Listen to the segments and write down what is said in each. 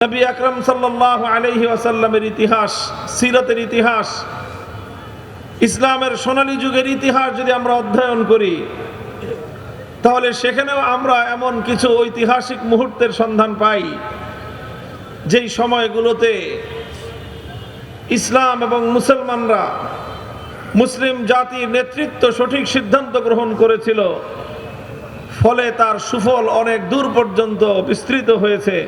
নবী আকরাম সাল্লাল্লাহু আলাইহি ওয়াসাল্লামের ইতিহাস, সিরাতের ইতিহাস, ইসলামের সোনালী যুগের ইতিহাস যদি আমরা অধ্যয়ন করি, তাহলে সেখানেও আমরা এমন কিছু ঐতিহাসিক মুহূর্তের সন্ধান পাই যেই সময়গুলোতে ইসলাম এবং মুসলমানরা, মুসলিম জাতির নেতৃত্ব সঠিক সিদ্ধান্ত গ্রহণ করেছিল, ফলে তার সুফল অনেক দূর পর্যন্ত বিস্তৃত হয়েছে।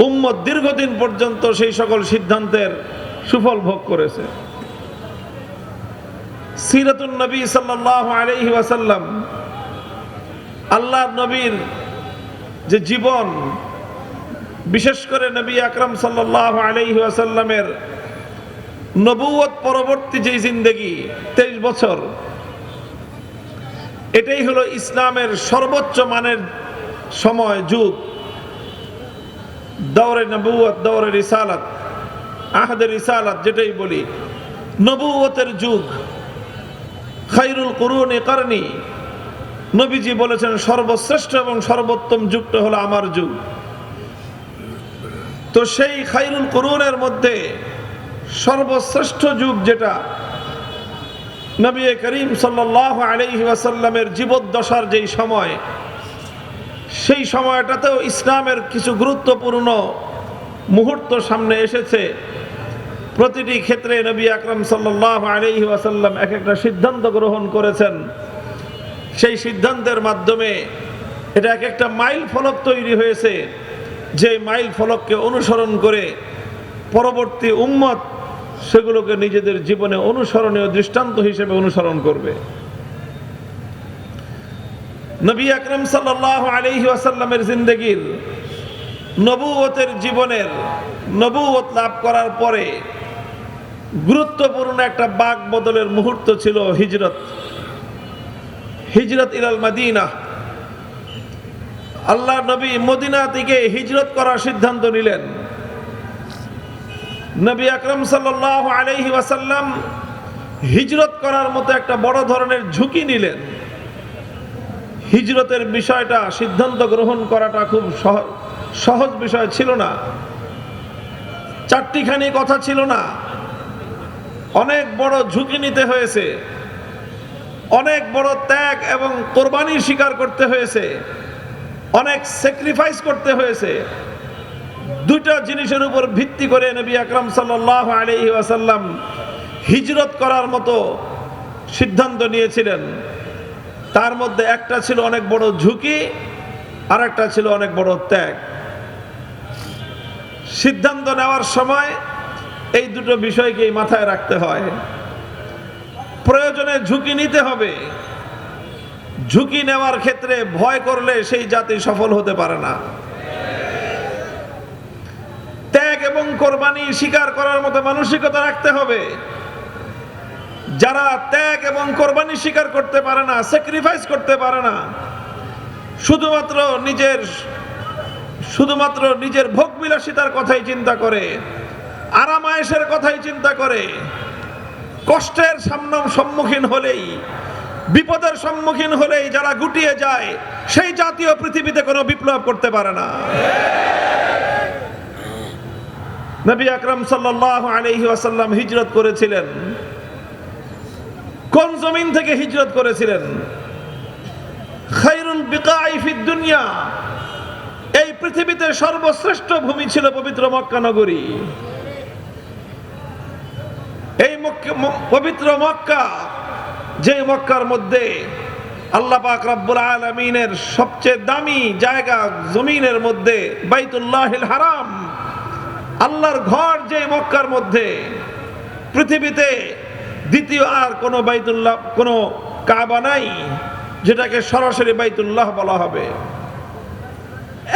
উম্মত দীর্ঘদিন পর্যন্ত সেই সকল সিদ্ধান্তের সুফল ভোগ করেছে। সিরাতুন নবী সাল্লাল্লাহু আলাইহি ওয়াসাল্লাম, আল্লাহর নবীর যে জীবন, বিশেষ করে নবী আকরাম সাল্লাল্লাহু আলাইহি ওয়াসাল্লামের নবুয়ত পরবর্তী যে জিন্দেগি 23 বছর, এটাই হলো ইসলামের সর্বোচ্চ মানের সময়, যুগ। দৌরে নবুয়ত, দৌরে রিসালাত, আহদে রিসালাত যেটাই বলি, নবুয়তের যুগ। খায়রুল কুরুনি করনি, নবীজি বলেছেন সর্বশ্রেষ্ঠ এবং সর্বোত্তম যুগটা হলো আমার যুগ। তো সেই খায়রুল কুরুনের মধ্যে সর্বশ্রেষ্ঠ যুগ যেটা, নবী করিম সাল্লাল্লাহু আলাইহি ওয়াসাল্লামের জীবদ্দশার যেই সময়, সেই সময়টাতেও ইসলামের কিছু গুরুত্বপূর্ণ মুহূর্ত সামনে এসেছে। প্রতিটি ক্ষেত্রে নবী আকরাম সাল্লাল্লাহু আলাইহি ওয়াসাল্লাম এক একটা সিদ্ধান্ত গ্রহণ করেছেন। সেই সিদ্ধান্তের মাধ্যমে এটা এক একটা মাইল ফলক তৈরি হয়েছে, যে মাইল ফলককে অনুসরণ করে পরবর্তী উম্মত সেগুলোকে নিজেদের জীবনে অনুসরণীয় দৃষ্টান্ত হিসেবে অনুসরণ করবে। নবী আকরাম সাল্লাল্লাহু আলাইহি ওয়াসাল্লামের জিন্দেগির, নবুয়তের জীবনের, নবুয়ত লাভ করার পরে গুরুত্বপূর্ণ একটা বাক বদলের মুহূর্ত ছিল হিজরত। হিজরত ইলাল মদিনা। আল্লাহ নবী মদিনা থেকে হিজরত করার সিদ্ধান্ত নিলেন। নবী আকরাম সাল্লাল্লাহু আলাইহি ওয়াসাল্লাম হিজরত করার মতো একটা বড় ধরনের ঝুঁকি নিলেন। হিজরতের বিষয়টা, সিদ্ধান্ত গ্রহণ করাটা খুব সহজ বিষয় ছিল না, চারটিখানি কথা ছিল না। অনেক বড় ঝুঁকি নিতে হয়েছে, অনেক বড় ত্যাগ এবং কোরবানি স্বীকার করতে হয়েছে, অনেক স্যাক্রিফাইস করতে হয়েছে। দুইটা জিনিসের উপর ভিত্তি করে নবী আকরাম সাল্লাল্লাহু আলাইহি ওয়াসাল্লাম হিজরত করার মতো সিদ্ধান্ত নিয়েছিলেন। তার মধ্যে একটা ছিল অনেক বড় ঝুঁকি, আর একটা ছিল অনেক বড় ত্যাগ। সিদ্ধান্ত নেওয়ার সময় এই দুটো বিষয়কেই মাথায় রাখতে হয়। প্রয়োজনে ঝুঁকি নিতে হবে। ঝুঁকি নেওয়ার ক্ষেত্রে ভয় করলে সেই জাতি সফল হতে পারে না। ত্যাগ এবং কোরবানি স্বীকার করার মতো মানসিকতা রাখতে হবে। যারা ত্যাগ এবং কোরবানি স্বীকার করতে পারে না, স্যাক্রিফাইস করতে পারে না, শুধুমাত্র নিজের ভোগবিলাসিতার কথাই চিন্তা করে, আরামায়েশের কথাই চিন্তা করে, কষ্টের সম্মুখীন হলেই, বিপদের সম্মুখীন হলেই যারা গুটিয়ে যায়, সেই জাতীয় পৃথিবীতে কোনো বিপ্লব করতে পারে না। নবী আকরাম সাল্লাল্লাহু আলাইহি ওয়াসাল্লাম হিজরত করেছিলেন। কোন জমিন থেকে হিজরত করেছিলেন? খায়রুল বিকাই ফিদ দুনিয়া, এই পৃথিবীতে সর্বশ্রেষ্ঠ ভূমি ছিল পবিত্র মক্কা নগরী। এই পবিত্র মক্কা, যে মক্কার মধ্যে আল্লাহ পাক রব্বুল আলামিনের সবচেয়ে দামি জায়গা জমিনের মধ্যে বাইতুল্লাহিল হারাম, আল্লাহর ঘর, যে মক্কার মধ্যে পৃথিবীতে দ্বিতীয় আর কোনো বাইতুল্লাহ, কোনো কাবা নাই যেটাকে সরাসরি বাইতুল্লাহ বলা হবে।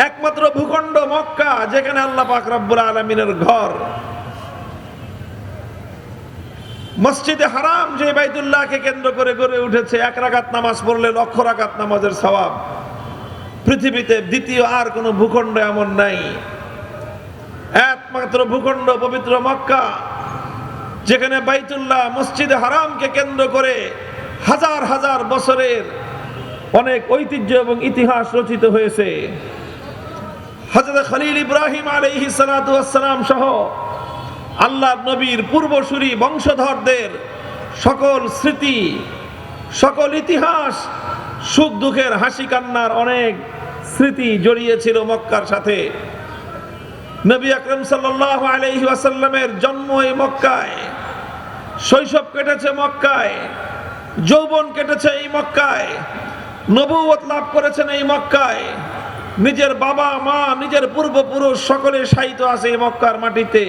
একমাত্র ভূখণ্ড মক্কা যেখানে আল্লাহ পাক রব্বুল আলামিনের ঘর। মসজিদে হারাম যে বাইতুল্লাহকে কেন্দ্র করে গড়ে উঠেছে, 1 রাকাত নামাজ পড়লে 1,00,000 রাকাত নামাজের সওয়াব। পৃথিবীতে দ্বিতীয় আর কোনো ভূখণ্ড এমন নাই। একমাত্র ভূখণ্ড পবিত্র মক্কা, যেখানে বাইতুল্লাহ, মসজিদে হারামকে কেন্দ্র করে হাজার হাজার বছরের অনেক ঐতিহ্য এবং ইতিহাস রচিত হয়েছে। হযরত খলিল ইব্রাহিম আলাইহিস সালাতু ওয়াস সালাম সহ আল্লাহর নবীর পূর্বসূরি বংশধরদের সকল স্মৃতি, সকল ইতিহাস, সুখ দুঃখের হাসি কান্নার অনেক স্মৃতি জড়িয়ে ছিল মক্কার সাথে। নবী আকরাম সাল্লাল্লাহু আলাইহি ওয়াসাল্লামের জন্ম এই মক্কায়, শৈশব কেটেছে মক্কায়, যৌবন কেটেছে এই মক্কায়, নবুয়ত লাভ করেছেন এই মক্কায়, নিজের বাবা মা, নিজের পূর্বপুরুষ সকলে শায়িত আছে এই মক্কার মাটিতে।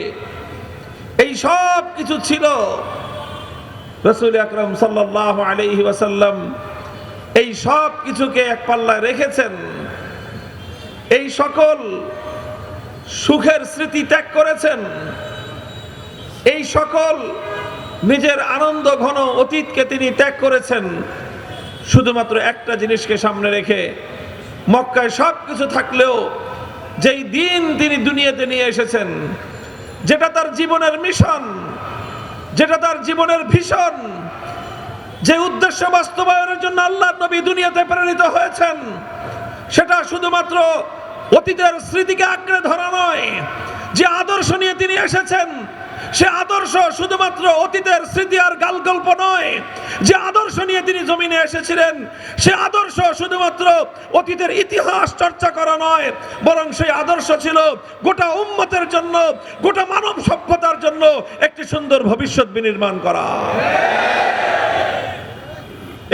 এই সব কিছু ছিল। রাসূল আকরাম সাল্লাল্লাহু আলাইহি ওয়াসাল্লাম এই সব কিছুকে এক পাল্লায় রেখেছেন। এই সকল সুখের স্মৃতি ত্যাগ করেছেন। এই সকল নিজের আনন্দ ঘন অতীতকে তিনি ত্যাগ করেছেন শুধুমাত্র একটা জিনিসকে সামনে রেখে। মক্কায় সব কিছু থাকলেও যেই দিন তিনি দুনিয়াতে নিয়ে এসেছেন, যেটা তার জীবনের মিশন, যেটা তার জীবনের ভীষণ, যে উদ্দেশ্য বাস্তবায়নের জন্য আল্লাহর নবী দুনিয়াতে প্রেরিত হয়েছেন, সেটা শুধুমাত্র অতীতের স্মৃতিকে আঁকড়ে ধরা নয়। যে আদর্শ নিয়ে তিনি এসেছেন, সে আদর্শ শুধুমাত্র অতীতের স্মৃতি আর গালগল্প নয়। যে আদর্শ নিয়ে তিনি জমিনে এসেছিলেন, সে আদর্শ শুধুমাত্র অতীতের ইতিহাস চর্চা করা নয়, বরং সেই আদর্শ ছিল গোটা উম্মতের জন্য, গোটা মানব সভ্যতার জন্য একটি সুন্দর ভবিষ্যৎ বিনির্মাণ করা।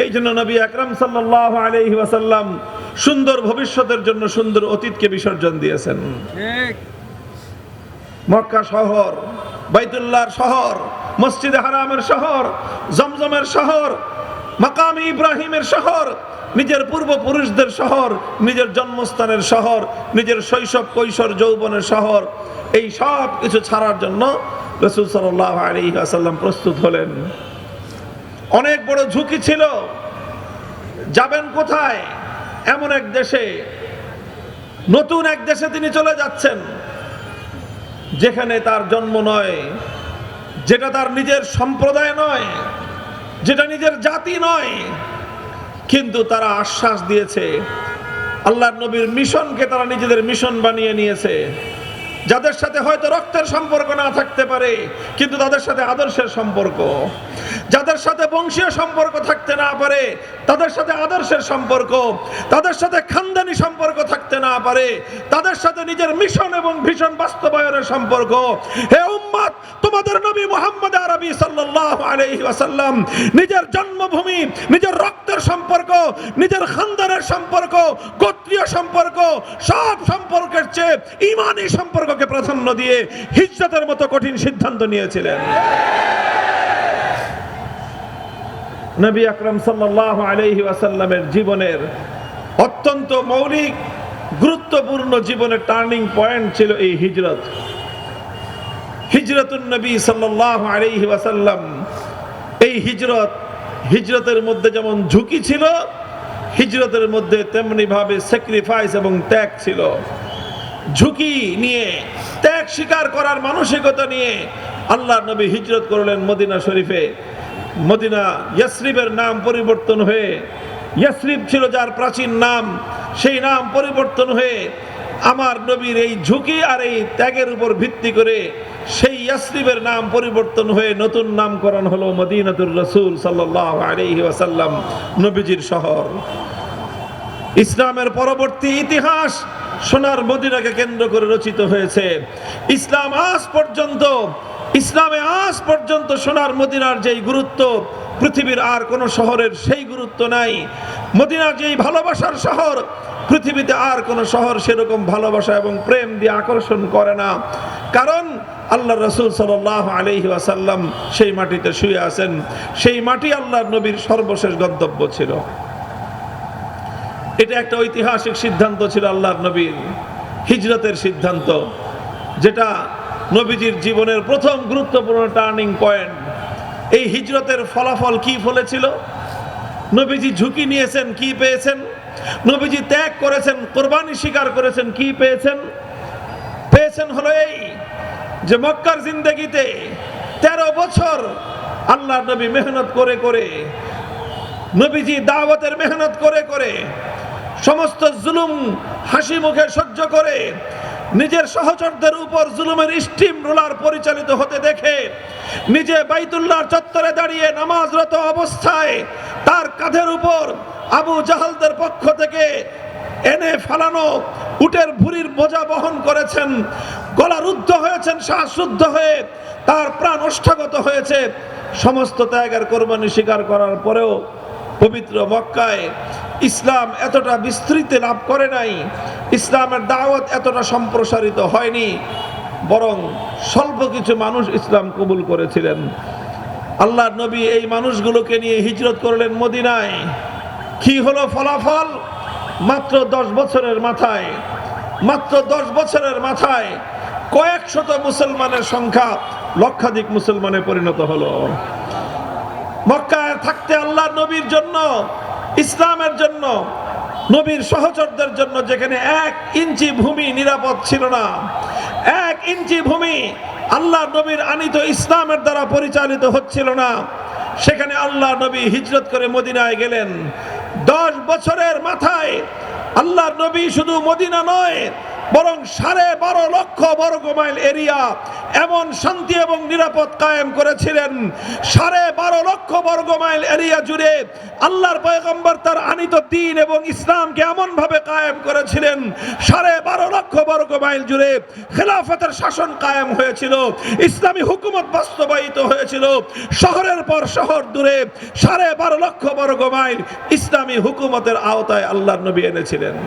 এই জন্য নবী আকরাম সাল্লাল্লাহু আলাইহি ওয়াসাল্লাম সুন্দর ভবিষ্যতের জন্য সুন্দর অতীতকে বিসর্জন দিয়েছেন। মক্কা শহর, বাইতুল্লাহর শহর, মসজিদে হারামের শহর, জমজমের শহর, মাকাম ইব্রাহিমের শহর, নিজের পূর্বপুরুষদের শহর, নিজের জন্মস্থানের শহর, নিজের শৈশব কৈশোর যৌবনের শহর, এই সব কিছু ছাড়ার জন্য রাসূল সাল্লাল্লাহু আলাইহি ওয়াসাল্লাম প্রস্তুত হলেন। অনেক বড় ঝুঁকি ছিল। যাবেন কোথায়? এমন এক দেশে, নতুন এক দেশে তিনি চলে যাচ্ছেন যেখানে তার জন্ম নয়, যেটা তার নিজের সম্প্রদায় নয়, যেটা নিজের জাতি নয়। কিন্তু তারা আশ্বাস দিয়েছে, আল্লাহর নবীর মিশনকে তারা নিজেদের মিশন বানিয়ে নিয়েছে। যাদের সাথে হয়তো রক্তের সম্পর্ক না থাকতে পারে, কিন্তু তাদের সাথে আদর্শের সম্পর্ক। যাদের সাথে বংশীয় সম্পর্ক থাকতে না পারে, তাদের সাথে আদর্শের সম্পর্ক। তাদের সাথে খানদানি সম্পর্ক থাকতে না পারে, তাদের সাথে নিজের মিশন এবং ভিশন বাস্তবায়নের সম্পর্ক। হে উম্মত, তোমাদের নবী মুহাম্মদ আরবি সাল্লাল্লাহু আলাইহি ওয়াসাল্লাম নিজের জন্মভূমি, নিজের রক্তের সম্পর্ক, নিজের খানদানের সম্পর্ক, গোত্রীয় সম্পর্ক, সব সম্পর্কের চেয়ে ঈমানি সম্পর্ককে প্রাধান্য দিয়ে হিজরতের মতো কঠিন সিদ্ধান্ত নিয়েছিলেন। নবী আকরাম সাল্লাল্লাহু আলাইহি ওয়াসাল্লামের জীবনের অত্যন্ত মৌলিক গুরুত্বপূর্ণ জীবনের টার্নিং পয়েন্ট ছিল এই হিজরত। হিজরতুন নবী সাল্লাল্লাহু আলাইহি ওয়াসাল্লাম। এই হিজরতের মধ্যে যেমন ঝুঁকি ছিল, হিজরতের মধ্যে তেমনি ভাবে স্যাক্রিফাইস এবং ত্যাগ ছিল। ঝুঁকি নিয়ে, ত্যাগ স্বীকার করার মানসিকতা নিয়ে আল্লাহর নবী হিজরত করলেন মদিনা শরীফে। মদিনা, ইয়াসরিবের নাম পরিবর্তন হয়ে, ইয়াসরিব ছিল যার প্রাচীন নাম, সেই নাম পরিবর্তন হয়ে আমার নবীর এই ঝুঁকি আর এই ত্যাগের উপর ভিত্তি করে সেই ইয়াসরিবের নাম পরিবর্তন হয়ে নতুন নামকরণ হলো মদিনাতুর রাসূল সাল্লাল্লাহু আলাইহি ওয়াসাল্লাম, নবীজির শহর। ইসলামের পরবর্তী ইতিহাস সোনার মদিনাকে কেন্দ্র করে রচিত হয়েছে। ইসলামে আজ পর্যন্ত সোনার মদিনার যেই গুরুত্ব, পৃথিবীর আর কোন শহরের সেই গুরুত্ব নাই। মদিনা যেই ভালোবাসার শহর, পৃথিবীতে আর কোন শহর সেরকম ভালোবাসা এবং প্রেম দিয়ে আকর্ষণ করে না। কারণ আল্লাহর রাসূল সাল্লাল্লাহু আলাইহি ওয়াসাল্লাম সেই মাটিতে শুয়ে আছেন। সেই মাটি আল্লাহর নবীর সর্বশেষ গন্তব্য ছিল। এটা একটা ঐতিহাসিক সিদ্ধান্ত ছিল আল্লাহর নবীর, হিজরতের সিদ্ধান্ত, যেটা নবীজির জীবনের প্রথম গুরুত্বপূর্ণ টার্নিং পয়েন্ট। এই হিজরতের ফলাফল কি ফলেছিল? নবীজি ঝুঁকি নিয়েছেন, কি পেয়েছেন? নবীজি ত্যাগ করেছেন, কোরবানি স্বীকার করেছেন, কি পেয়েছেন? পেয়েছেন হলো এই যে মক্কার জিন্দেগিতে 13 বছর আল্লাহর নবী মেহনত করে করে, নবীজি দাওয়াতের মেহনত করে করে, সমস্ত জুলুম হাসি মুখে সহ্য করে, নিজের সহচরদের উপর জুলুমের স্টিম রোলার পরিচালিত হতে দেখে নিজে বাইতুল্লাহর চত্বরে দাঁড়িয়ে নামাজরত অবস্থায় তার কাঁধের উপর আবু জাহালদের পক্ষ থেকে এনে ফালানো উটের ভুঁড়ির বোঝা বহন করেছেন, গলা রুদ্ধ হয়েছেন, শ্বাসরুদ্ধ হয়ে তার প্রাণ ওষ্ঠাগত হয়েছে। সমস্ত ত্যাগের কোরবানি স্বীকার করার পরেও পবিত্র মক্কায় ইসলাম এতটা বিস্তৃতি লাভ করে নাই, ইসলামের দাওয়াত এতটা সম্প্রসারিত হয়নি, বরং স্বল্প কিছু মানুষ ইসলাম কবুল করেছিলেন। আল্লাহর নবী এই মানুষগুলোকে নিয়ে হিজরত করলেন মদিনায়। কি হলো ফলাফল? মাত্র 10 বছরের মাথায়, মাত্র 10 বছরের মাথায় কয়েক শত মুসলমানের সংখ্যা লক্ষাধিক মুসলমানে পরিণত হলো। মক্কায় থাকতে আল্লাহর নবীর জন্য, ইসলামের জন্য, নবীর সহচরদের জন্য যেখানে 1 ইঞ্চি ভূমি নিরাপদ ছিল না, 1 ইঞ্চি ভূমি আল্লাহর নবীর আনিত ইসলামের দ্বারা পরিচালিত হচ্ছিল না, সেখানে আল্লাহ নবী হিজরত করে মদিনায় গেলেন। 10 বছরের মাথায় আল্লাহর নবী শুধু মদিনা নয়, বরং 12.5 লক্ষ বর্গ মাইল এরিয়া এমন শান্তি এবং নিরাপদ কায়েম করেছিলেন। 12.5 লক্ষ বর্গ মাইল এরিয়া জুড়ে আল্লাহর পয়গম্বর তার আনিত দ্বীন এবং ইসলামকে এমন ভাবে কায়েম করেছিলেন, 12.5 লক্ষ বর্গ মাইল জুড়ে খেলাফতের শাসন কায়েম হয়েছিল, ইসলামী হুকুমত বাস্তবায়িত হয়েছিল। শহরের পর শহর দূরে 12.5 লক্ষ বর্গ মাইল ইসলামী হুকুমতের আওতায় আল্লাহর নবী এনেছিলেন।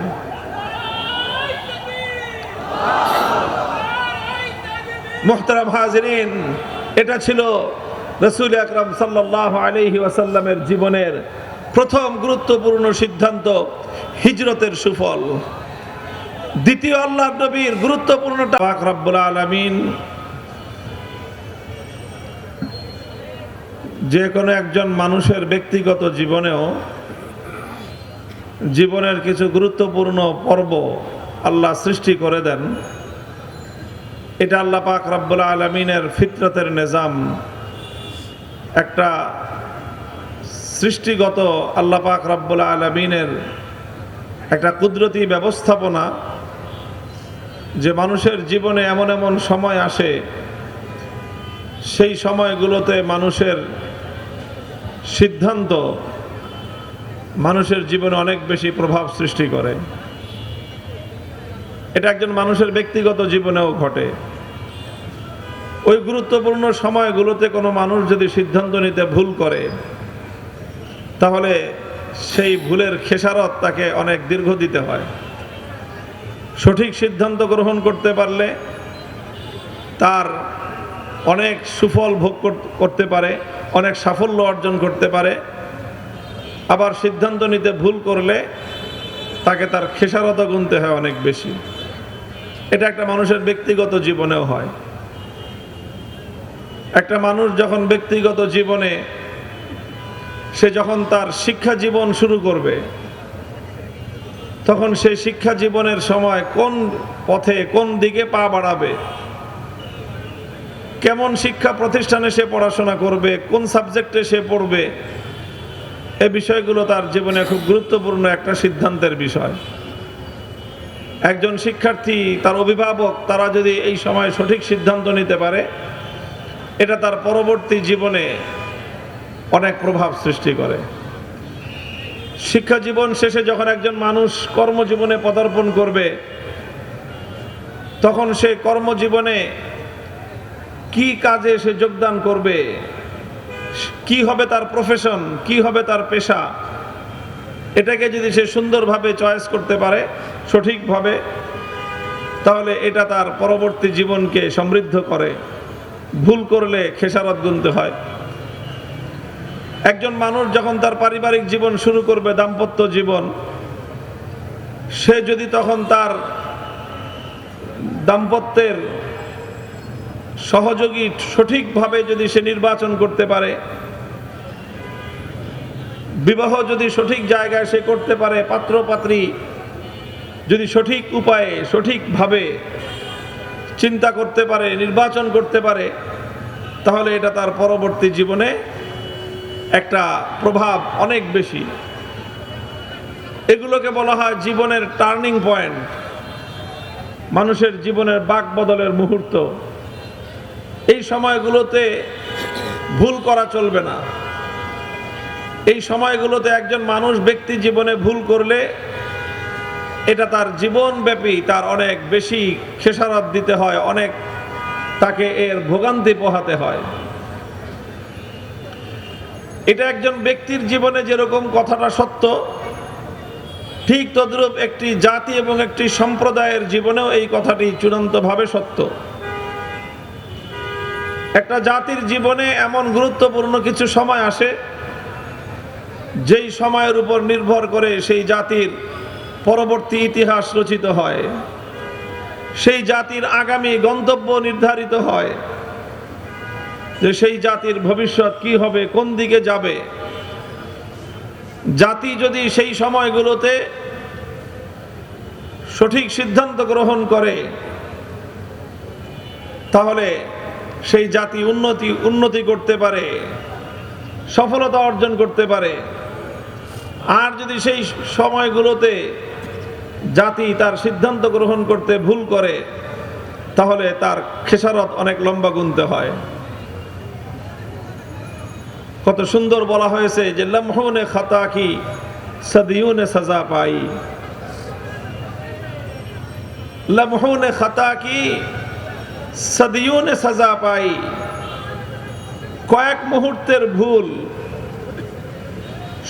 মুহতারাম হাজিরিন, এটা ছিল রাসূল আকরাম সাল্লাল্লাহু আলাইহি ওয়াসাল্লামের জীবনের প্রথম গুরুত্বপূর্ণ সিদ্ধান্ত, হিজরতের সুফল। দ্বিতীয় আল্লাহর নবীর গুরুত্বপূর্ণ পাক রব্বুল আলামিন যে কোনো একজন মানুষের ব্যক্তিগত জীবনেও জীবনের কিছু গুরুত্বপূর্ণ পর্ব আল্লাহ সৃষ্টি করে দেন। এটা আল্লাহ পাক রব্বুল আলামিনের ফিতরতের নিজাম, একটা সৃষ্টিগত আল্লাহ পাক রব্বুল আলামিনের একটা কুদরতি ব্যবস্থাপনা, যে মানুষের জীবনে এমন এমন সময় আসে, সেই সময়গুলোতে মানুষের সিদ্ধান্ত মানুষের জীবনে অনেক বেশি প্রভাব সৃষ্টি করে। এটা একজন মানুষের ব্যক্তিগত জীবনেও ঘটে। ওই গুরুত্বপূর্ণ সময়গুলোতে কোনো মানুষ যদি সিদ্ধান্ত নিতে ভুল করে, তাহলে সেই ভুলের খেসারত তাকে অনেক দীর্ঘ দিতে হয়। সঠিক সিদ্ধান্ত গ্রহণ করতে পারলে তার অনেক সুফল ভোগ করতে পারে, অনেক সাফল্য অর্জন করতে পারে। আবার সিদ্ধান্ত নিতে ভুল করলে তাকে তার খেসারত গুনতে হয় অনেক বেশি। এটা একটা মানুষের ব্যক্তিগত জীবনেও হয়। একটা মানুষ যখন ব্যক্তিগত জীবনে সে যখন তার শিক্ষা জীবন শুরু করবে, তখন সেই শিক্ষা জীবনের সময় কোন পথে কোন দিকে পা বাড়াবে, কেমন শিক্ষা প্রতিষ্ঠানে সে পড়াশোনা করবে, কোন সাবজেক্টে সে পড়বে, এই বিষয়গুলো তার জীবনে খুব গুরুত্বপূর্ণ একটা সিদ্ধান্তের বিষয়। একজন শিক্ষার্থী, তার অভিভাবক, তারা যদি এই সময় সঠিক সিদ্ধান্ত নিতে পারে, এটা তার পরবর্তী জীবনে অনেক প্রভাব সৃষ্টি করে। শিক্ষা জীবন শেষে যখন একজন মানুষ কর্মজীবনে পদার্পণ করবে, তখন সে কর্মজীবনে কি কাজে সে যোগদান করবে, কি হবে তার প্রফেশন, কি হবে তার পেশা, এটাকে যদি সে সুন্দরভাবে চয়েস করতে পারে সঠিকভাবে, তাহলে এটা তার পরবর্তী জীবনকে সমৃদ্ধ করে। ভুল করলে খেসারত গুনতে হয়। একজন মানুষ যখন তার পারিবারিক জীবন শুরু করবে, দাম্পত্য জীবন, সে যদি তখন তার দাম্পত্যের সহযোগী সঠিকভাবে যদি সে নির্বাচন করতে পারে, বিবাহ যদি সঠিক জায়গায় সে করতে পারে, পাত্র পাত্রী যদি সঠিক উপায়ে সঠিকভাবে চিন্তা করতে পারে, নির্বাচন করতে পারে, তাহলে এটা তার পরবর্তী জীবনে একটা প্রভাব অনেক বেশি। এগুলোকে বলা হয় জীবনের টার্নিং পয়েন্ট। মানুষের জীবনের বাক বদলের মুহূর্ত। এই সময়গুলোতে ভুল করা চলবে না। এই সময়গুলোতে একজন মানুষ ব্যক্তি জীবনে ভুল করলে এটা তার জীবনব্যাপী তার অনেক বেশি খেসারত দিতে হয়, অনেক তাকে এর ভোগান্তি পোহাতে হয়। এটা একজন ব্যক্তির জীবনে যেরকম কথাটা সত্য, ঠিক তদ্রূপ একটি জাতি এবং একটি সম্প্রদায়ের জীবনেও এই কথাটি চূড়ান্তভাবে সত্য। একটা জাতির জীবনে এমন গুরুত্বপূর্ণ কিছু সময় আসে যেই সময়ের উপর নির্ভর করে সেই জাতির পরবর্তী ইতিহাস রচিত হয়, সেই জাতির আগামী গন্তব্য নির্ধারিত হয়, যে সেই জাতির ভবিষ্যৎ কি হবে, কোন দিকে যাবে। জাতি যদি সেই সময়গুলোতে সঠিক সিদ্ধান্ত গ্রহণ করে তাহলে সেই জাতি উন্নতি করতে পারে, সফলতা অর্জন করতে পারে। আর যদি সেই সময়গুলোতে জাতি তার সিদ্ধান্ত গ্রহণ করতে ভুল করে তাহলে তার খেসারত অনেক লম্বা গুনতে হয়। কত সুন্দর বলা হয়েছে যে লমহুনে খাতা কি সদিয়ুনে সাজা পাই, লমহুনে খাতা কি সদিয়ুনে সাজা পাই। কয়েক মুহূর্তের ভুল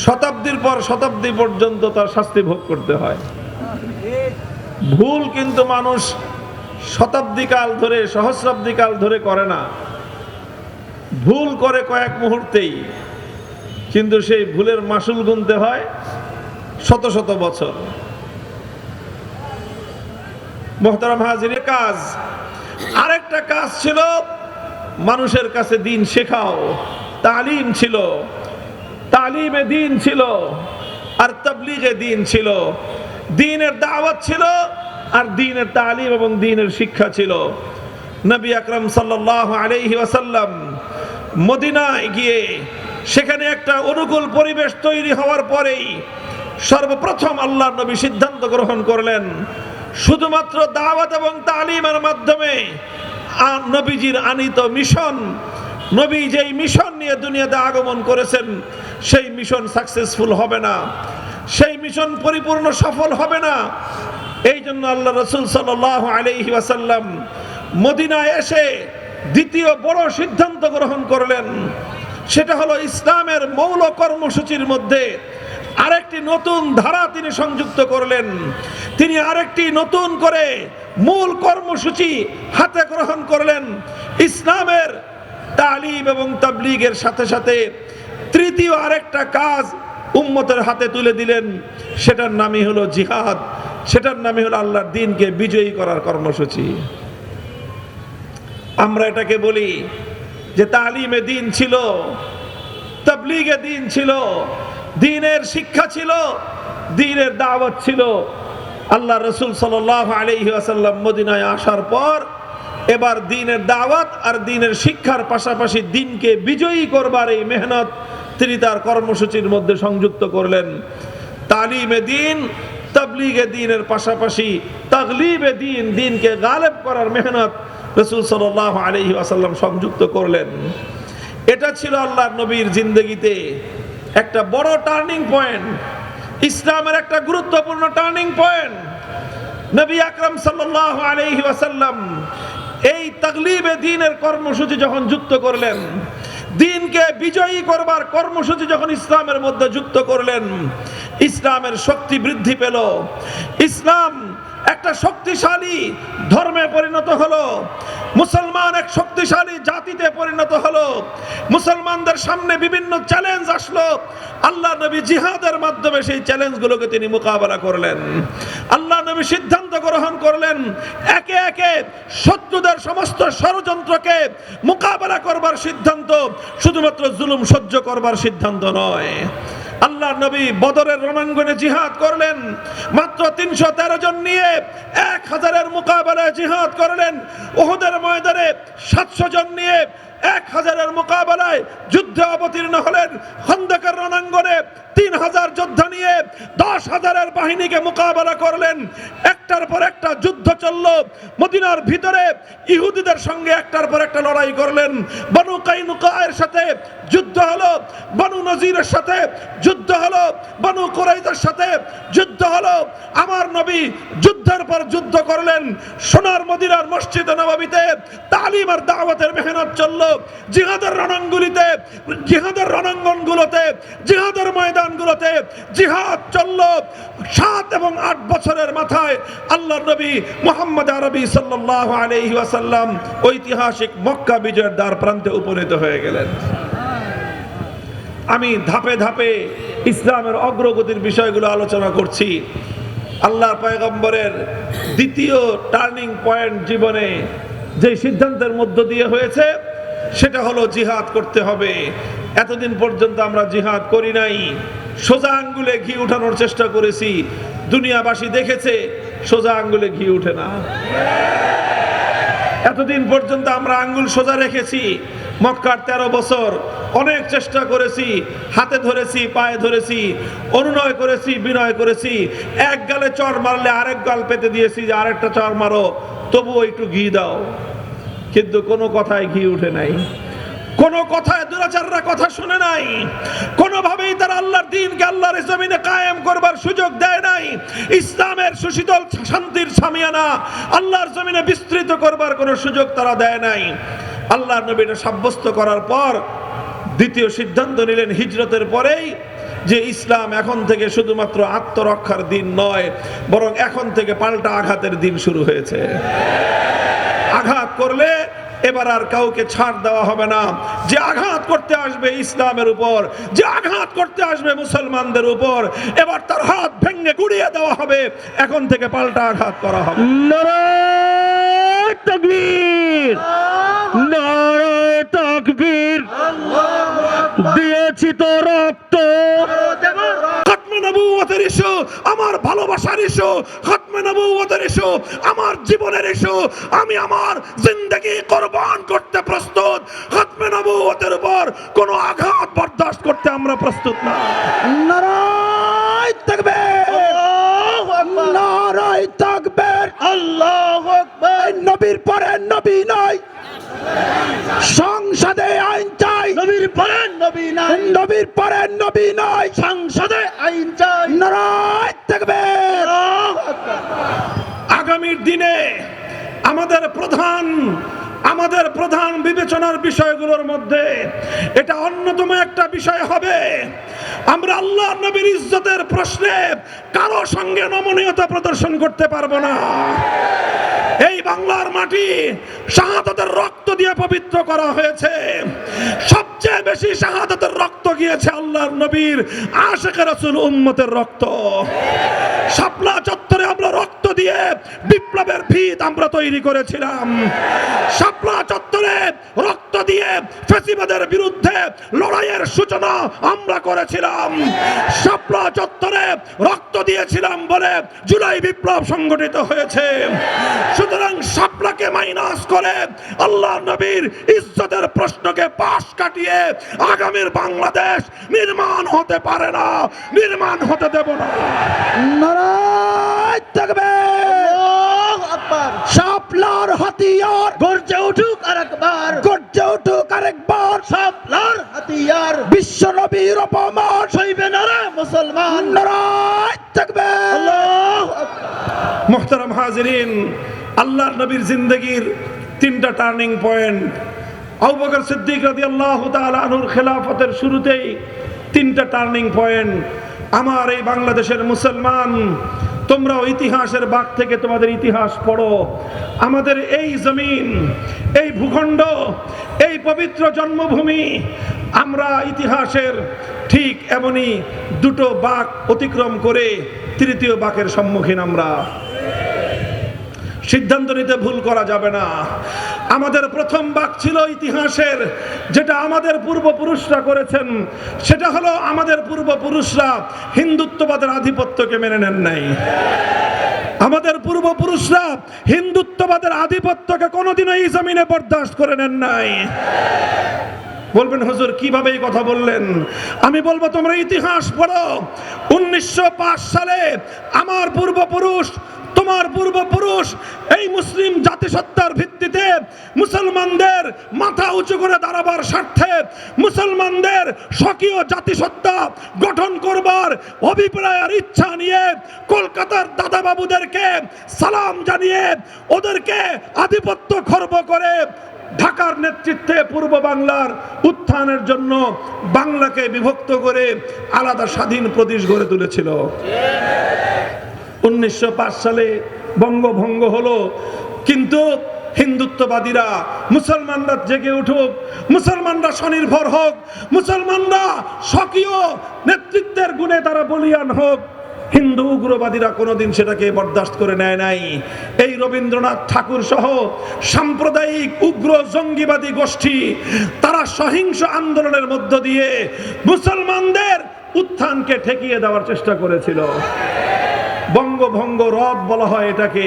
শতাব্দীর পর শতাব্দী পর্যন্ত তার শাস্তি ভোগ করতে হয়। ভুল কিন্তু মানুষ শতাব্দীকাল ধরে, সহস্রাব্দীকাল ধরে করে না, ভুল করে কয়েক মুহূর্তেই, কিন্তু সেই ভুলের মাসুল গুনতে হয় শত শত বছর। মুহতারাম হাজির, কাজ আরেকটা কাজ ছিল মানুষের কাছে দিন শেখাও, তালিম ছিল, তালিমে দিন ছিল, আর তাবলীগে দিন ছিল। দ্বীনের দাওয়াত ছিল আর দ্বীনের তালিম এবং দ্বীনের শিক্ষা ছিল। নবী আকরাম সাল্লাল্লাহু আলাইহি ওয়াসাল্লাম মদিনায় গিয়ে সেখানে একটা অনুকূল পরিবেশ তৈরি হওয়ার পরেই সর্বপ্রথম আল্লাহর নবী সিদ্ধান্ত গ্রহণ করলেন শুধুমাত্র দাওয়াত এবং তালিমের মাধ্যমে নবীজির আনিত মিশন, নবী যেই মিশন নিয়ে দুনিয়াতে আগমন করেছেন সেই মিশন সাকসেসফুল হবে না, সেই মিশন পরিপূর্ণ সফল হবে না। এই জন্য আল্লাহ রাসূল সাল্লাল্লাহু আলাইহি ওয়াসাল্লাম মদিনায় এসে দ্বিতীয় বড় সিদ্ধান্ত গ্রহণ করলেন। সেটা হলো ইসলামের মৌল কর্মসূচির মধ্যে আরেকটি নতুন ধারা তিনি সংযুক্ত করলেন। তিনি আরেকটি নতুন করে মূল কর্মসূচি হাতে গ্রহণ করলেন। ইসলামের তালিম এবং তাবলীগের সাথে সাথে তৃতীয় আরেকটা কাজ উম্মতের হাতে তুলে দিলেন। সেটার নামই হলো জিহাদ, সেটার নামই হলো আল্লাহর দ্বীনকে বিজয়ী করার কর্মসূচি। আমরা এটাকে বলি যে তালিমে দ্বীন ছিল, তাবলীগে দ্বীন ছিল, দ্বীনের শিক্ষা ছিল, দ্বীনের দাওয়াত ছিল। আল্লাহ রাসূল সাল্লাল্লাহু আলাইহি ওয়াসাল্লাম মদিনায় আসার পর এবার দ্বীনের দাওয়াত আর দ্বীনের শিক্ষার পাশাপাশি দ্বীনকে বিজয়ী করবার এই মেহনত তিনি তার কর্মসূচির মধ্যে সংযুক্ত করলেন। তালিমে দ্বীন, তাবলীগে দ্বীনের পাশাপাশি তাগলিবে দ্বীন, দ্বীনকে গালেব করার মেহনত রাসূল সাল্লাল্লাহু আলাইহি ওয়াসাল্লাম সংযুক্ত করলেন। এটা ছিল আল্লাহর নবীর জিন্দেগিতে একটা বড় টার্নিং পয়েন্ট, ইসলামের একটা গুরুত্বপূর্ণ টার্নিং পয়েন্ট। নবী আকরাম সাল্লাল্লাহু আলাইহি ওয়াসাল্লাম এই তাগলিবে দ্বীনের কর্মসূচি যখন যুক্ত করলেন, দ্বীনকে বিজয়ী করবার কর্মসূচি যখন ইসলামের মধ্যে যুক্ত করলেন, ইসলামের শক্তি বৃদ্ধি পেল। ইসলাম একটা শক্তিশালী ধর্মে পরিণত হলো, মুসলমান এক শক্তিশালী জাতিতে পরিণত হলো। মুসলমানদের সামনে বিভিন্ন চ্যালেঞ্জ আসলো, আল্লাহ নবী জিহাদের মাধ্যমে সেই চ্যালেঞ্জগুলোকে তিনি মোকাবেলা করলেন। আল্লাহ নবী সিদ্ধান্ত গ্রহণ করলেন একে একে শত্রুদের সমস্ত ষড়যন্ত্রকে মোকাবেলা করবার সিদ্ধান্ত, শুধুমাত্র জুলুম সহ্য করবার সিদ্ধান্ত নয়। আল্লাহ নবী বদরের রণাঙ্গনে জিহাদ করলেন, মাত্র 313 জন নিয়ে 1000-এর মোকাবেলায় জিহাদ করলেন। উহুদের ময়দানে 700 জন নিয়ে 1000-এর মোকাবেলায় যুদ্ধে অবতীর্ণ হলেন। খন্দকের রণাঙ্গনে 3000 যোদ্ধা নিয়ে দিয়ে 10,000-এর বাহিনীকে মোকাবেলা করলেন। একটার পর একটা যুদ্ধ চলল মদিনার ভিতরে। ইহুদিদের সঙ্গে একটার পর একটা লড়াই করলেন। বনু কাইনুকায়ের সাথে যুদ্ধ হলো, বনু নজিরের সাথে যুদ্ধ হলো, বনু কুরাইজার সাথে যুদ্ধ হলো। আমার নবী যুদ্ধের পর যুদ্ধ করলেন। সোনার মদিনার মসজিদে নববীতে তালিম আর দাওয়াতের মেহনত চলল। জিহাদের রণাঙ্গনগুলোতে, জিহাদের রণাঙ্গনগুলোতে, জিহাদের ময়দানগুলোতে জিহাদ চলল। 7 এবং 8 বছরের মাথায় আল্লাহর নবী মুহাম্মদ আরবি সাল্লাল্লাহু আলাইহি ওয়াসাল্লাম ঐতিহাসিক মক্কা বিজয়ের দ্বার প্রান্তে উপনীত হয়ে গেলেন। আমি ধাপে ধাপে ইসলামের অগ্রগতির বিষয়গুলো আলোচনা করছি। আল্লাহর পয়গম্বরের দ্বিতীয় টার্নিং পয়েন্ট জীবনে যে সিদ্ধান্তের মধ্য দিয়ে হয়েছে সেটা হলো জিহাদ করতে হবে। এতদিন পর্যন্ত আমরা জিহাদ করি নাই, সোজা আঙ্গুলে ঘি উঠানোর চেষ্টা করেছি। দুনিয়াবাসী দেখেছে সোজা আঙ্গুলে ঘি উঠে না। এতদিন পর্যন্ত আমরা আঙ্গুল সোজা রেখেছি। মক্কার 13 বছর অনেক চেষ্টা করেছি, হাতে ধরেছি, পায়ে ধরেছি, অনুনয় করেছি, বিনয় করেছি। এক গালে চর মারলে আরেক গাল পেতে দিয়েছি যে আরেকটা চর মারো, তবুও একটু ঘি দাও। কিন্তু কোনো কথায় ঘি উঠে নাই, কোনো কথায় দুরাচাররা কথা শুনে নাই, কোনোভাবেই তারা আল্লাহর দ্বীনকে আল্লাহর জমিনে কায়েম করবার সুযোগ দেয় নাই। ইসলামের সুশীতল শান্তির সামিয়ানা আল্লাহর জমিনে বিস্তৃত করবার কোনো সুযোগ তারা দেয় নাই। আল্লাহর নবী এটা সাব্যস্ত করার পর দ্বিতীয় সিদ্ধান্ত নিলেন হিজরতের পরেই যে ইসলাম এখন থেকে শুধুমাত্র আত্মরক্ষার দিন নয়, বরং এখন থেকে পাল্টা আঘাতের দিন শুরু হয়েছে। আঘাত করলে এবার আর কাউকে ছাড় দেওয়া হবে না। যে আঘাত করতে আসবে ইসলামের উপর, যে আঘাত করতে আসবে মুসলমানদের উপর, এবার তার হাত ভেঙে গুড়িয়ে দেওয়া হবে। এখন থেকে পাল্টা আঘাত করা হবে। নারায়ে তাকবীর, নারায়ে তাকবীর। দিয়েছি তো রক্ত, খতমে নবুয়তের ইস্যু আমার ভালোবাসার ইস্যু, খতমে নবুয়তের ইস্যু আমার জীবনের ইস্যু। আমি আমার জিন্দেগি কোরবান করতে প্রস্তুত। খতমে নবুয়তের উপর কোনো আঘাত বরদাস্ত করতে আমরা প্রস্তুত না। নারায়ে তাকবীর, আল্লাহু আকবার, নারায়ে তাকবীর, আল্লাহু আকবার। নবীর পরে নবী নাই, সংসদে আইন চাই। নবীর পরে নবী নাই, নবীর পরে নবী নাই, সংসদে আইন চাই। নারায়ে তাকবীর, আল্লাহু আকবার। আগামীর দিনে আমাদের প্রধান বিবেচনার বিষয়গুলোর মধ্যে এটা অন্যতম একটা বিষয় হবে। আমরা আল্লাহ নবীর ইজ্জতের প্রশ্নে কারো সঙ্গে নমনীয়তা প্রদর্শন করতে পারবো না। এই বাংলার মাটি শাহাদাতের রক্ত দিয়ে পবিত্র করা হয়েছে। সবচেয়ে বেশি শাহাদাতের রক্ত গিয়েছে আল্লাহর নবীর আশিক রাসূল উম্মতের রক্ত। শাপলা চত্বরে আমরা রক্ত দিয়ে বিপ্লবের ভিত আমরা তৈরি করেছিলাম। শাপলা চত্বরে রক্ত দিয়ে ফ্যাসিবাদের বিরুদ্ধে লড়াইয়ের সূচনা আমরা করেছিলাম। শাপলা চত্বরে রক্ত দিয়েছিলাম বলে জুলাই বিপ্লব সংগঠিত হয়েছে। সুতরাং শাপলাকে মাইনাস করে আল্লাহ নবীর ইজ্জতের প্রশ্নকে পাশ কাটিয়ে আগামীর বাংলাদেশ নির্মাণ হতে পারে না, নির্মাণ হতে দেব না। নারায়ে তাকবীর, আল্লাহু আকবার। শাপলার হাতিয়ার গর্জে উঠুক আরেকবার, গর্জে উঠুক আরেকবার। শাপলার হাতিয়ার বিশ্ব নবীর অপমান সইবে না রে মুসলমান। নারায়ে তাকবীর, আল্লাহু আকবার। মুহতারাম হাজিরিন, আল্লাহর নবীর জিন্দেগির 3টা টার্নিং পয়েন্ট। আবু বকর সিদ্দিক রাদিয়াল্লাহু তাআলা আনহুর খেলাফতের শুরুতেই 3টা টার্নিং পয়েন্ট। আমার এই বাংলাদেশের মুসলমান, তোমরাও ইতিহাসের বাগ থেকে তোমাদের ইতিহাস পড়ো। আমাদের এই জমিন, এই ভূখণ্ড, এই পবিত্র জন্মভূমি, আমরা ইতিহাসের ঠিক এমনই 2টো বাঁক অতিক্রম করে 3য় বাঁকের সম্মুখীন। আমরা সিদ্ধান্ত নিতে ভুল করা যাবে না। আমাদের প্রথম বাঁক ছিল ইতিহাসের, যেটা আমাদের পূর্বপুরুষরা করেছেন। সেটা হলো আমাদের পূর্বপুরুষরা হিন্দুত্ববাদের আধিপত্যকে মেনে নেন নাই। আমাদের পূর্বপুরুষরা হিন্দুত্ব। হিন্দুত্ববাদের আধিপত্যকে কোনোদিনও এই জমিনে বরদাস্ত করে নেন নাই। আমাদের পূর্বপুরুষরা হিন্দুত্ববাদের আধিপত্যকে কোনোদিনও এই জমিনে বরদাস্ত করে নেন নাই। আমাদের পূর্বপুরুষরা হিন্দুত্ববাদের আধিপত্যকে কোনোদিনও এই জমিনে বরদাস্ত করে নেন নাই। আমাদের পূর্বপুরুষরা হিন্দুত্ববাদের আধিপত্যকে কোনোদিনও এই জমিনে বরদাস্ত করে নেন নাই। বলবেন হুজুর কিভাবে এই কথা বললেন? আমি বলবো তোমরা ইতিহাস পড়ো। 1905 সালে আমার পূর্বপুরুষ, তোমার পূর্বপুরুষ এই মুসলিম জাতিসত্তার ভিত্তিতে মুসলমানদের মাথা উঁচু করে দাঁড়াবার স্বার্থে মুসলমানদের স্বকীয় জাতিসত্তা গঠন করবার অভিপ্রায় আর ইচ্ছা নিয়ে কলকাতার দাদাবাবুদেরকে সালাম জানিয়ে ওদেরকে আধিপত্য খর্ব করে ঢাকার নেতৃত্বে পূর্ব বাংলার উত্থানের জন্য বাংলাকে বিভক্ত করে আলাদা স্বাধীন প্রদেশ গড়ে তুলেছিল। 1905 সালে বঙ্গভঙ্গ হলো, কিন্তু হিন্দুত্ববাদীরা মুসলমানরা জেগে উঠুক, মুসলমানরা স্বনির্ভর হোক, মুসলমানরা স্বকীয় নেতৃত্বের গুণে তারা বলিয়ান হোক, হিন্দু উগ্রবাদীরা কোনোদিন সেটাকে বরদাস্ত করে নেয় নাই। এই রবীন্দ্রনাথ ঠাকুর সহ সাম্প্রদায়িক উগ্র জঙ্গিবাদী গোষ্ঠী তারা সহিংস আন্দোলনের মধ্য দিয়ে মুসলমানদের উত্থানকে ঠেকিয়ে দেওয়ার চেষ্টা করেছিল। বঙ্গভঙ্গ রদ বলা হয় এটাকে।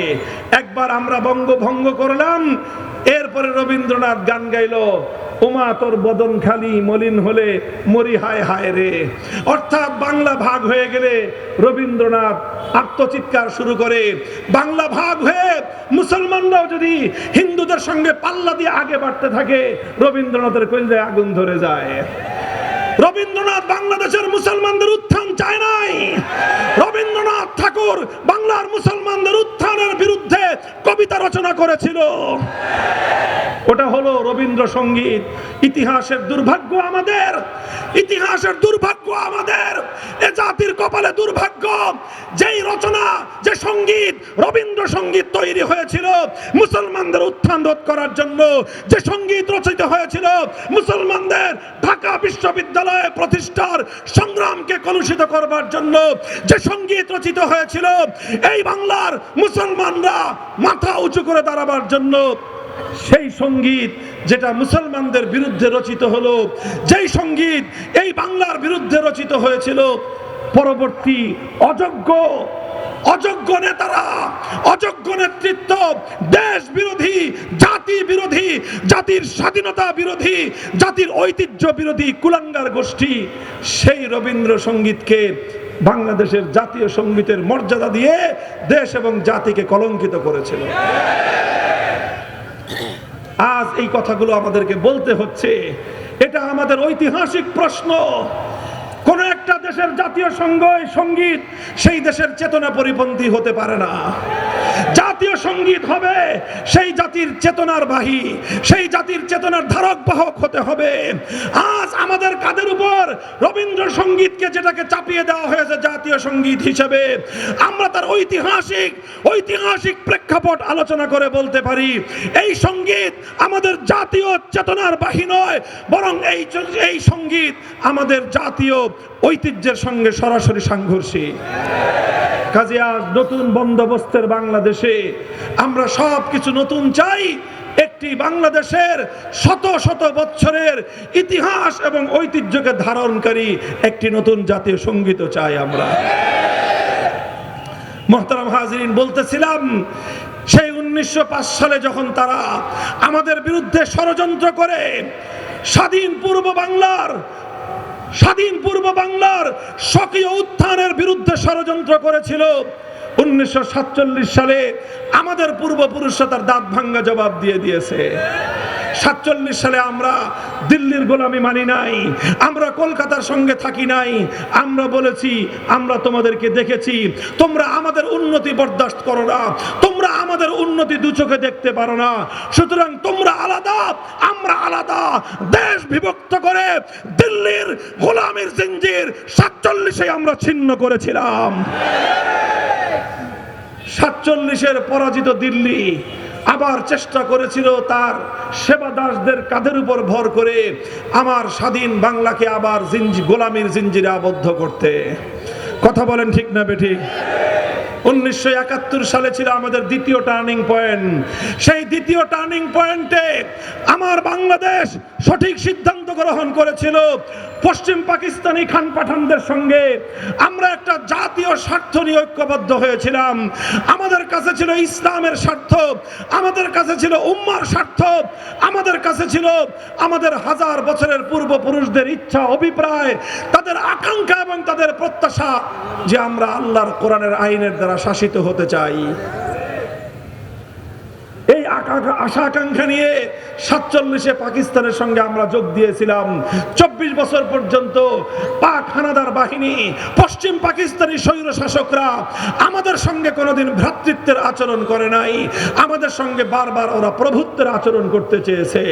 একবার আমরা বঙ্গভঙ্গ করলাম, এরপরে রবীন্দ্রনাথ গান গাইলো, ওমা তোর বদন খালি মলিন হলে মরি হায় হায় রে। অর্থাৎ বাংলা ভাগ হয়ে গেলে রবীন্দ্রনাথ আত্মচিৎকার শুরু করে। বাংলা ভাগ হয়ে মুসলমানরাও যদি হিন্দুদের সঙ্গে পাল্লা দিয়ে আগে বাড়তে থাকে, রবীন্দ্রনাথের কলিজায় আগুন ধরে যায়। রবীন্দ্রনাথ বাংলাদেশের মুসলমানদের উত্থান চায় নাই। রবীন্দ্রনাথ ঠাকুর বাংলার মুসলমানদের উত্থানের বিরুদ্ধে কবিতা রচনা করেছিল। ওটা হলো রবীন্দ্রসঙ্গীত। ইতিহাসের দুর্ভাগ্য আমাদের, ইতিহাসের দুর্ভাগ্য আমাদের, এ জাতির কপালে দুর্ভাগ্য। যেই রচনা, যে সঙ্গীত, রবীন্দ্রসঙ্গীত তৈরি হয়েছিল মুসলমানদের উত্থান রোধ করার জন্য, যে সঙ্গীত রচিত হয়েছিল মুসলমানদের ঢাকা বিশ্ববিদ্যালয়ে প্রতিষ্ঠার সংগ্রামকে কলুষিত করবার জন্য, যে সঙ্গীত রচিত হয়েছিল এই বাংলার মুসলমানরা মাথা উঁচু করে দাঁড়াবার জন্য, সেই সঙ্গীত যেটা মুসলমানদের বিরুদ্ধে রচিত হলো, যেই সঙ্গীত এই বাংলার বিরুদ্ধে রচিত হয়েছিল, পরবর্তী অযোগ্য নেতারা, অযোগ্য নেতৃত্ব, দেশ বিরোধী, জাতি বিরোধী, জাতির স্বাধীনতা বিরোধী, জাতির ঐতিহ্য বিরোধী কুলাঙ্গার গোষ্ঠী সেই রবীন্দ্রসঙ্গীতকে বাংলাদেশের জাতীয় সঙ্গীতের মর্যাদা দিয়ে দেশ এবং জাতিকে কলঙ্কিত করেছিল। আজ এই কথাগুলো আমাদেরকে বলতে হচ্ছে। এটা আমাদের ঐতিহাসিক প্রশ্ন। কোন একটা দেশের জাতীয় সঙ্গীত সেই দেশের চেতনা পরিপন্থী হতে পারে না। জাতীয় সঙ্গীত হবে সেই জাতির চেতনার বাহী, সেই জাতির চেতনার ধারক বাহক হতে হবে। আজ আমাদের কাদের উপর রবীন্দ্রসঙ্গীতকে যেটাকে চাপিয়ে দেওয়া হয়েছে জাতীয় সঙ্গীত হিসেবে, আমরা তার ঐতিহাসিক প্রেক্ষাপট আলোচনা করে বলতে পারি এই সঙ্গীত আমাদের জাতীয় চেতনার বাহী নয়, বরং এই সঙ্গীত আমাদের জাতীয় ঐতিহ্যের সঙ্গে সরাসরি সাংঘর্ষিক। কাজে আজ নতুন বন্দোবস্তের বাংলাদেশে আমরা সবকিছু নতুন চাই। একটি বাংলাদেশের শত শত বছরের ইতিহাস এবং ঐতিহ্যকে ধারণকারী একটি নতুন জাতীয় সঙ্গীত চাই আমরা। মুহতারাম হাজিরিন, বলতেছিলাম সেই 1905 সালে যখন তারা আমাদের বিরুদ্ধে ষড়যন্ত্র করে স্বাধীন পূর্ব বাংলার স্বকীয় উত্থানের বিরুদ্ধে ষড়যন্ত্র করেছিল, 1947 সালে আমাদের পূর্বপুরুষরা তার দাঁত ভাঙ্গা জবাব দিয়ে দিয়েছে। 47 সালে আমরা দিল্লির গোলামি মানি নাই, আমরা কলকাতার সঙ্গে থাকি নাই। আমরা বলেছি আমরা তোমাদেরকে দেখেছি, তোমরা আমাদের উন্নতি বরদাস্ত করো না, তোমরা আমাদের উন্নতি দু চোখে দেখতে পারো না, সুতরাং তোমরা আলাদা আমরা আলাদা। দেশ বিভক্ত করে দিল্লির গোলামির জিঞ্জির 47-এ আমরা ছিন্ন করেছিলাম। 47-এর পরাজিত দিল্লি আবার চেষ্টা করেছিল তার সেবা দাসদের কাঁধের উপর ভর করে আমার স্বাধীন বাংলাকে আবার গোলামির জিঞ্জিরে আবদ্ধ করতে। কথা বলেন ঠিক না বেঠিক? 1971 সালে ছিল আমাদের দ্বিতীয় টার্নিং পয়েন্ট। সেই দ্বিতীয় টার্নিং পয়েন্টে আমার বাংলাদেশ সঠিক সিদ্ধান্ত গ্রহণ করেছিল পশ্চিম পাকিস্তানি খান পাঠানদের সঙ্গে আমরা একটা জাতীয় স্বার্থ নিয়ে ঐক্যবদ্ধ হয়েছিলাম। আমাদের কাছে ছিল ইসলামের স্বার্থ, আমাদের কাছে ছিল উম্মার স্বার্থ, আমাদের কাছে ছিল আমাদের হাজার বছরের পূর্বপুরুষদের ইচ্ছা, অভিপ্রায়, তাদের আকাঙ্ক্ষা এবং তাদের প্রত্যাশা যে আমরা আল্লাহর কোরআনের আইনের দ্বারা শাসিত হতে চাই। এই আশা আকাঙ্ক্ষা নিয়ে 47-এ পাকিস্তানের সঙ্গে আমরা যোগ দিয়েছিলাম। 24 বছর পর্যন্ত পাক হানাদার বাহিনী, পশ্চিম পাকিস্তানি স্বৈর শাসকরা আমাদের সঙ্গে কোনোদিন ভ্রাতৃত্বের আচরণ করে নাই। আমাদের সঙ্গে বারবার ওরা প্রভুত্বের আচরণ করতে চেয়েছে।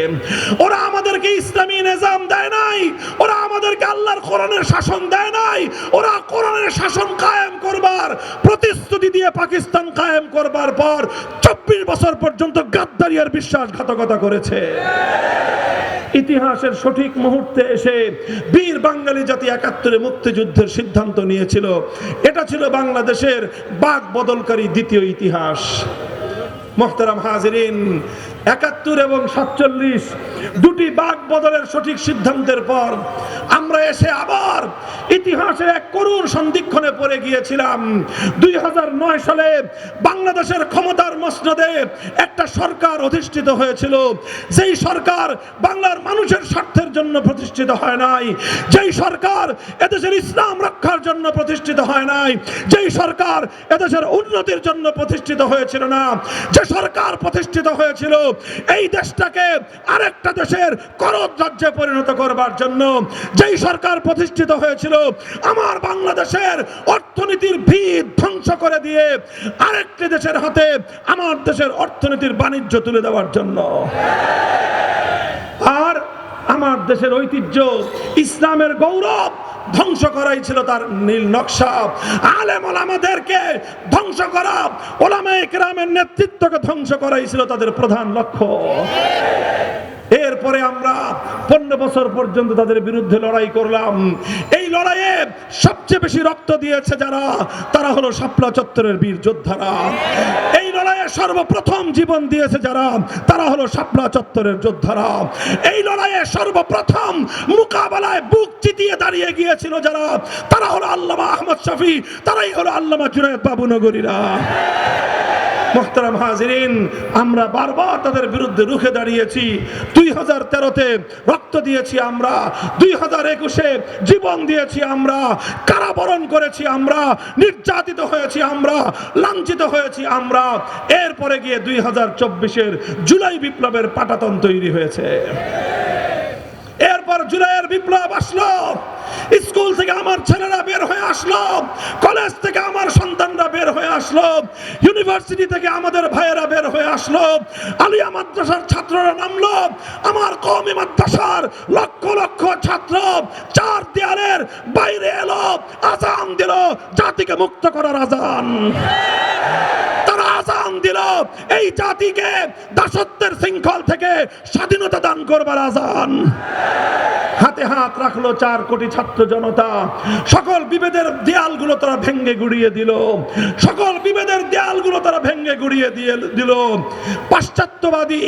ওরা আমাদেরকে ইসলামী নিজাম দেয় নাই, ওরা আমাদেরকে আল্লাহর কোরআনের শাসন দেয় নাই। ওরা কোরআনের শাসন কায়েম করবার প্রতিশ্রুতি দিয়ে পাকিস্তান কায়েম করবার পর 24 বছর পর্যন্ত গাদ্দারি আর বিশ্বাসঘাতকতা করেছে। ইতিহাসের সঠিক মুহূর্তে এসে বীর বাঙালি জাতি 71-এ মুক্তিযুদ্ধের সিদ্ধান্ত নিয়েছিল। এটা ছিল বাংলাদেশের বাক বদলকারী দ্বিতীয় ইতিহাস। মুহতারাম হাজিরিন, 71 এবং 47 দুটি বাক বদলের সঠিক সিদ্ধান্তের পর আমরা এসে আবার ইতিহাসের এক করুণ সন্ধিক্ষণে পড়ে গিয়েছিলাম। 2009 সালে বাংলাদেশের ক্ষমতার মসনদে একটা সরকার অধিষ্ঠিত হয়েছিল। যেই সরকার বাংলার মানুষের স্বার্থের জন্য প্রতিষ্ঠিত হয় নাই, যেই সরকার এদেশের ইসলাম রক্ষার জন্য প্রতিষ্ঠিত হয় নাই, যেই সরকার এদেশের উন্নতির জন্য প্রতিষ্ঠিত হয়েছিল না, যে সরকার প্রতিষ্ঠিত হয়েছিল এই দেশটাকে আরেকটা দেশের করদ রাজ্যে পরিণত করবার জন্য, যেই সরকার প্রতিষ্ঠিত হয়েছিল আমার বাংলাদেশের অর্থনীতির ভিত ধ্বংস করে দিয়ে আরেকটি দেশের হাতে আমার দেশের অর্থনীতির বাণিজ্য তুলে দেওয়ার জন্য। আর আমার দেশের ঐতিহ্য, ইসলামের গৌরব ধ্বংস করাই ছিল তার নীল নকশা। আলেম ওলামাদেরকে ধ্বংস করা, ওলামায়ে কেরামের নেতৃত্বকে ধ্বংস করাই ছিল তাদের প্রধান লক্ষ্য। এরপরে আমরা 15 বছর পর্যন্ত তাদের বিরুদ্ধে লড়াই করলাম। এই লড়াইয়ে সবচেয়ে বেশি রক্ত দিয়েছে যারা, তারা হলো শাপলা চত্বরের বীর যোদ্ধারা। এই লড়াইয়ে সর্বপ্রথম জীবন দিয়েছে যারা, তারা হলো শাপলা চত্বরের যোদ্ধারা। এই লড়াইয়ে সর্বপ্রথম মোকাবেলায় বুক চিতিয়ে দাঁড়িয়ে গিয়েছিল যারা, তারা হলো আল্লামা আহমদ শফি, তারাই হলো আল্লামা জুনায়েদ বাবুনগরীরা। মুহতারাম হাজিরিন, আমরা বারবার তাদের বিরুদ্ধে রুখে দাঁড়িয়েছি। 2013-তে রক্ত দিয়েছি আমরা, 2021-এ জীবন দিয়েছি আমরা, কারাবরণ করেছি আমরা, নির্যাতিত হয়েছি আমরা, লাঞ্ছিত হয়েছি আমরা। এরপরে গিয়ে 2024-এর জুলাই বিপ্লবের পাটাতন তৈরি হয়েছে। এরপর জুলাইয়ের বিপ্লব আসলো, স্কুল থেকে আমার ছেলেরা বের হয়ে আসলো, কলেজ থেকে আমার সন্তানরা বের হয়ে আসলো, ইউনিভার্সিটি থেকে আমাদের ভাইয়েরা বের হয়ে আসলো, আলিয়া মাদ্রাসার ছাত্ররা নামলো, আমার কওমি মাদ্রাসার লক্ষ লক্ষ ছাত্র চার দেয়ালের বাইরে এলো, আজান দিল, জাতিকে মুক্ত করার আজান। তারা আজান দিল এই জাতিকে দাসত্বের শৃঙ্খল থেকে স্বাধীনতা দান করবার আজান। হাতে হাত রাখলো 4 কোটি ছাত্র জনতা। সকল বিভেদের দেয়ালগুলো তারা ভেঙে গুড়িয়ে দিল, সকল বিভেদের দেয়ালগুলো তারা ভেঙে গুড়িয়ে দিল। পাশ্চাত্যবাদী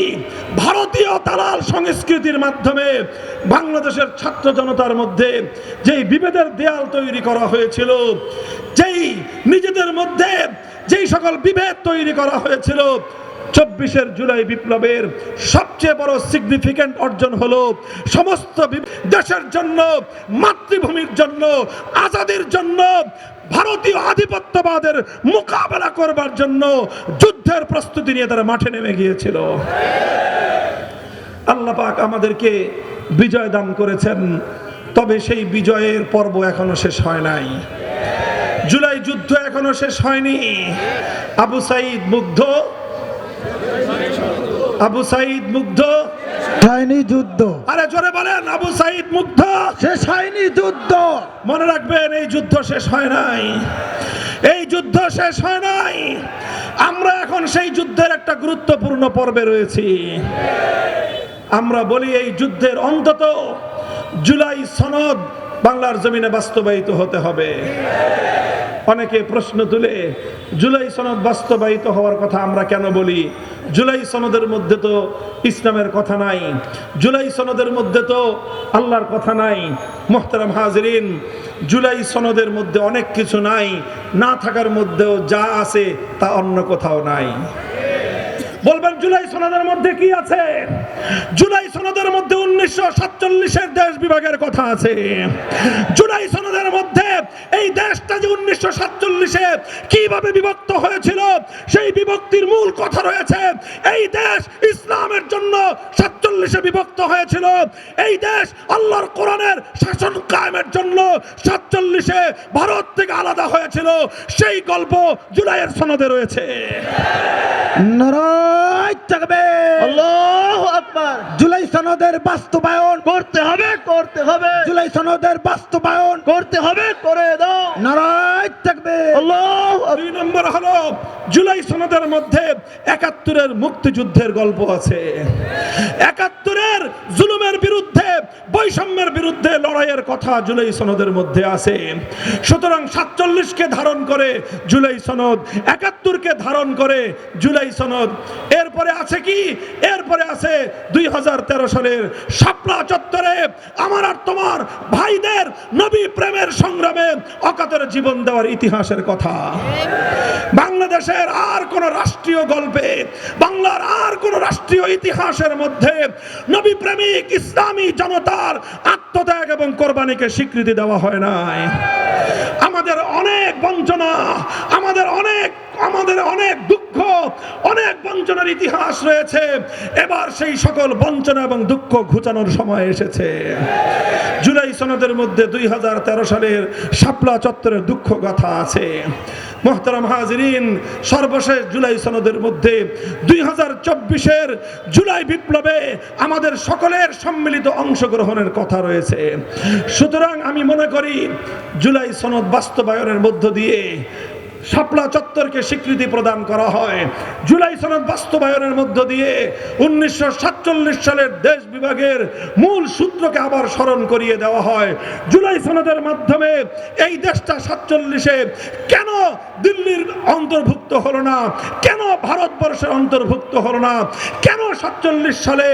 ভারতীয় দালাল সংস্কৃতির মাধ্যমে বাংলাদেশের ছাত্র জনতার মধ্যে যেই বিভেদের দেয়াল তৈরি করা হয়েছিল, যেই নিজেদের মধ্যে যেই সকল বিভেদ তৈরি করা হয়েছিল, 24-এর জুলাই বিপ্লবের সবচেয়ে বড় সিগনিফিক্যান্ট অর্জন হলো সমস্ত দেশের জন্য, মাতৃভূমির জন্য, আজাদির জন্য, ভারতীয় আধিপত্যবাদের মোকাবেলা করবার জন্য যুদ্ধের প্রস্তুতি নিয়ে তারা মাঠে নেমে গিয়েছিল। আল্লাহ পাক আমাদেরকে বিজয় দান করেছেন, তবে সেই বিজয়ের পর্ব এখনো শেষ হয় নাই। জুলাই যুদ্ধ এখনো শেষ হয়নি। আবু সাঈদ মুগ্ধ, আবু সাঈদ মুগ্ধ হয়নি যুদ্ধ। আরে জোরে বলেন, আবু সাঈদ মুগ্ধ শেষ হয়নি যুদ্ধ। মনে রাখবেন, এই যুদ্ধ শেষ হয় নাই, এই যুদ্ধ শেষ হয় নাই। আমরা এখন সেই যুদ্ধের একটা গুরুত্বপূর্ণ পর্বে রয়েছি। আমরা বলি এই যুদ্ধের অন্তত জুলাই সনদ বাংলার জমিনে বাস্তবায়িত হতে হবে। অনেকে প্রশ্ন তুলে জুলাই সনদ বাস্তবায়িত হওয়ার কথা আমরা কেন বলি? জুলাই সনদের মধ্যে তো ইসলামের কথা নাই, জুলাই সনদের মধ্যে তো আল্লাহর কথা নাই। মুহতারাম হাজিরিন, জুলাই সনদের মধ্যে অনেক কিছু নাই, না থাকার মধ্যেও যা আছে তা অন্য কোথাও নাই। বলবেন জুলাই সনদের মধ্যে কি আছে? জুলাই সনদের মধ্যে 1947-এর দেশ বিভাগের কথা আছে। জুলাই সনদের মধ্যে এই দেশটা যে 1947-এ কিভাবে বিভক্ত হয়েছিল সেই বিভক্তির মূল কথা রয়েছে। এই দেশ ইসলামের জন্য 47-এ বিভক্ত হয়েছিল। এই দেশ আল্লাহর কোরআনের শাসন কায়েমের জন্য 47-এ ভারত থেকে আলাদা হয়েছিল। সেই গল্প জুলাইয়ের সনদে রয়েছে। নারায়ে তাকবীর, আল্লাহু আকবার। জুলাই সনদের বাস্তবায়ন করতে হবে, করতে হবে। জুলাই সনদের বাস্তবায়ন করতে হবে, করে দাও। নারায়ে তাকবীর, আল্লাহু আকবার। 2 নম্বর হলো জুলাই সনদের মধ্যে 71-এর মুক্তিযুদ্ধের গল্প আছে। 71-এর জুলুমের বিরুদ্ধে, বৈষম্যের বিরুদ্ধে লড়াইয়ের কথা জুলাই সনদের মধ্যে আছে। সুতরাং 47-কে ধারণ করে জুলাই সনদ, 71-কে ধারণ করে জুলাই সনদ। এরপরে আছে কি? এরপরে আছে 2013 সালের শাপলা চত্বরে আমার আর তোমার ভাইদের নবী প্রেমের সংগ্রামে অকাতরে জীবন দেওয়ার ইতিহাসের কথা। বাংলাদেশের আর কোন রাষ্ট্রীয় গল্পে, বাংলার আর কোন রাষ্ট্রীয় ইতিহাসের মধ্যে নবী প্রেমিক ইসলামী জনতার আত্মত্যাগ এবং কোরবানিকে স্বীকৃতি দেওয়া হয় নাই। আমাদের অনেক বঞ্চনা, আমাদের অনেক দুঃখ, অনেক বঞ্চনার ইতিহাস রয়েছে। এবার সেই সকল বঞ্চনা এবং দুঃখ ঘুচানোর সময় এসেছে। জুলাই সনদের মধ্যে 2013 সালের শাপলা চত্বরের দুঃখ গাথা আছে। মুহতারাম হাজিরিন, সর্বশেষ জুলাই সনদের মধ্যে 2024-এর জুলাই বিপ্লবে আমাদের সকলের সম্মিলিত অংশগ্রহণের কথা রয়েছে। সুতরাং আমি মনে করি জুলাই সনদ বাস্তবায়নের মধ্য দিয়ে শাপলা চত্বরকে স্বীকৃতি প্রদান করা হয়। জুলাই সনদ বাস্তবায়নের মধ্য দিয়ে 1947 সালের দেশ বিভাগের মূল সূত্রকে আবার স্মরণ করিয়ে দেওয়া হয়। জুলাই সনদের মাধ্যমে এই দেশটা 47-এ কেন দিল্লির অন্তর্ভুক্ত হলো না, কেন ভারতবর্ষের অন্তর্ভুক্ত হলো না, কেন 47 সালে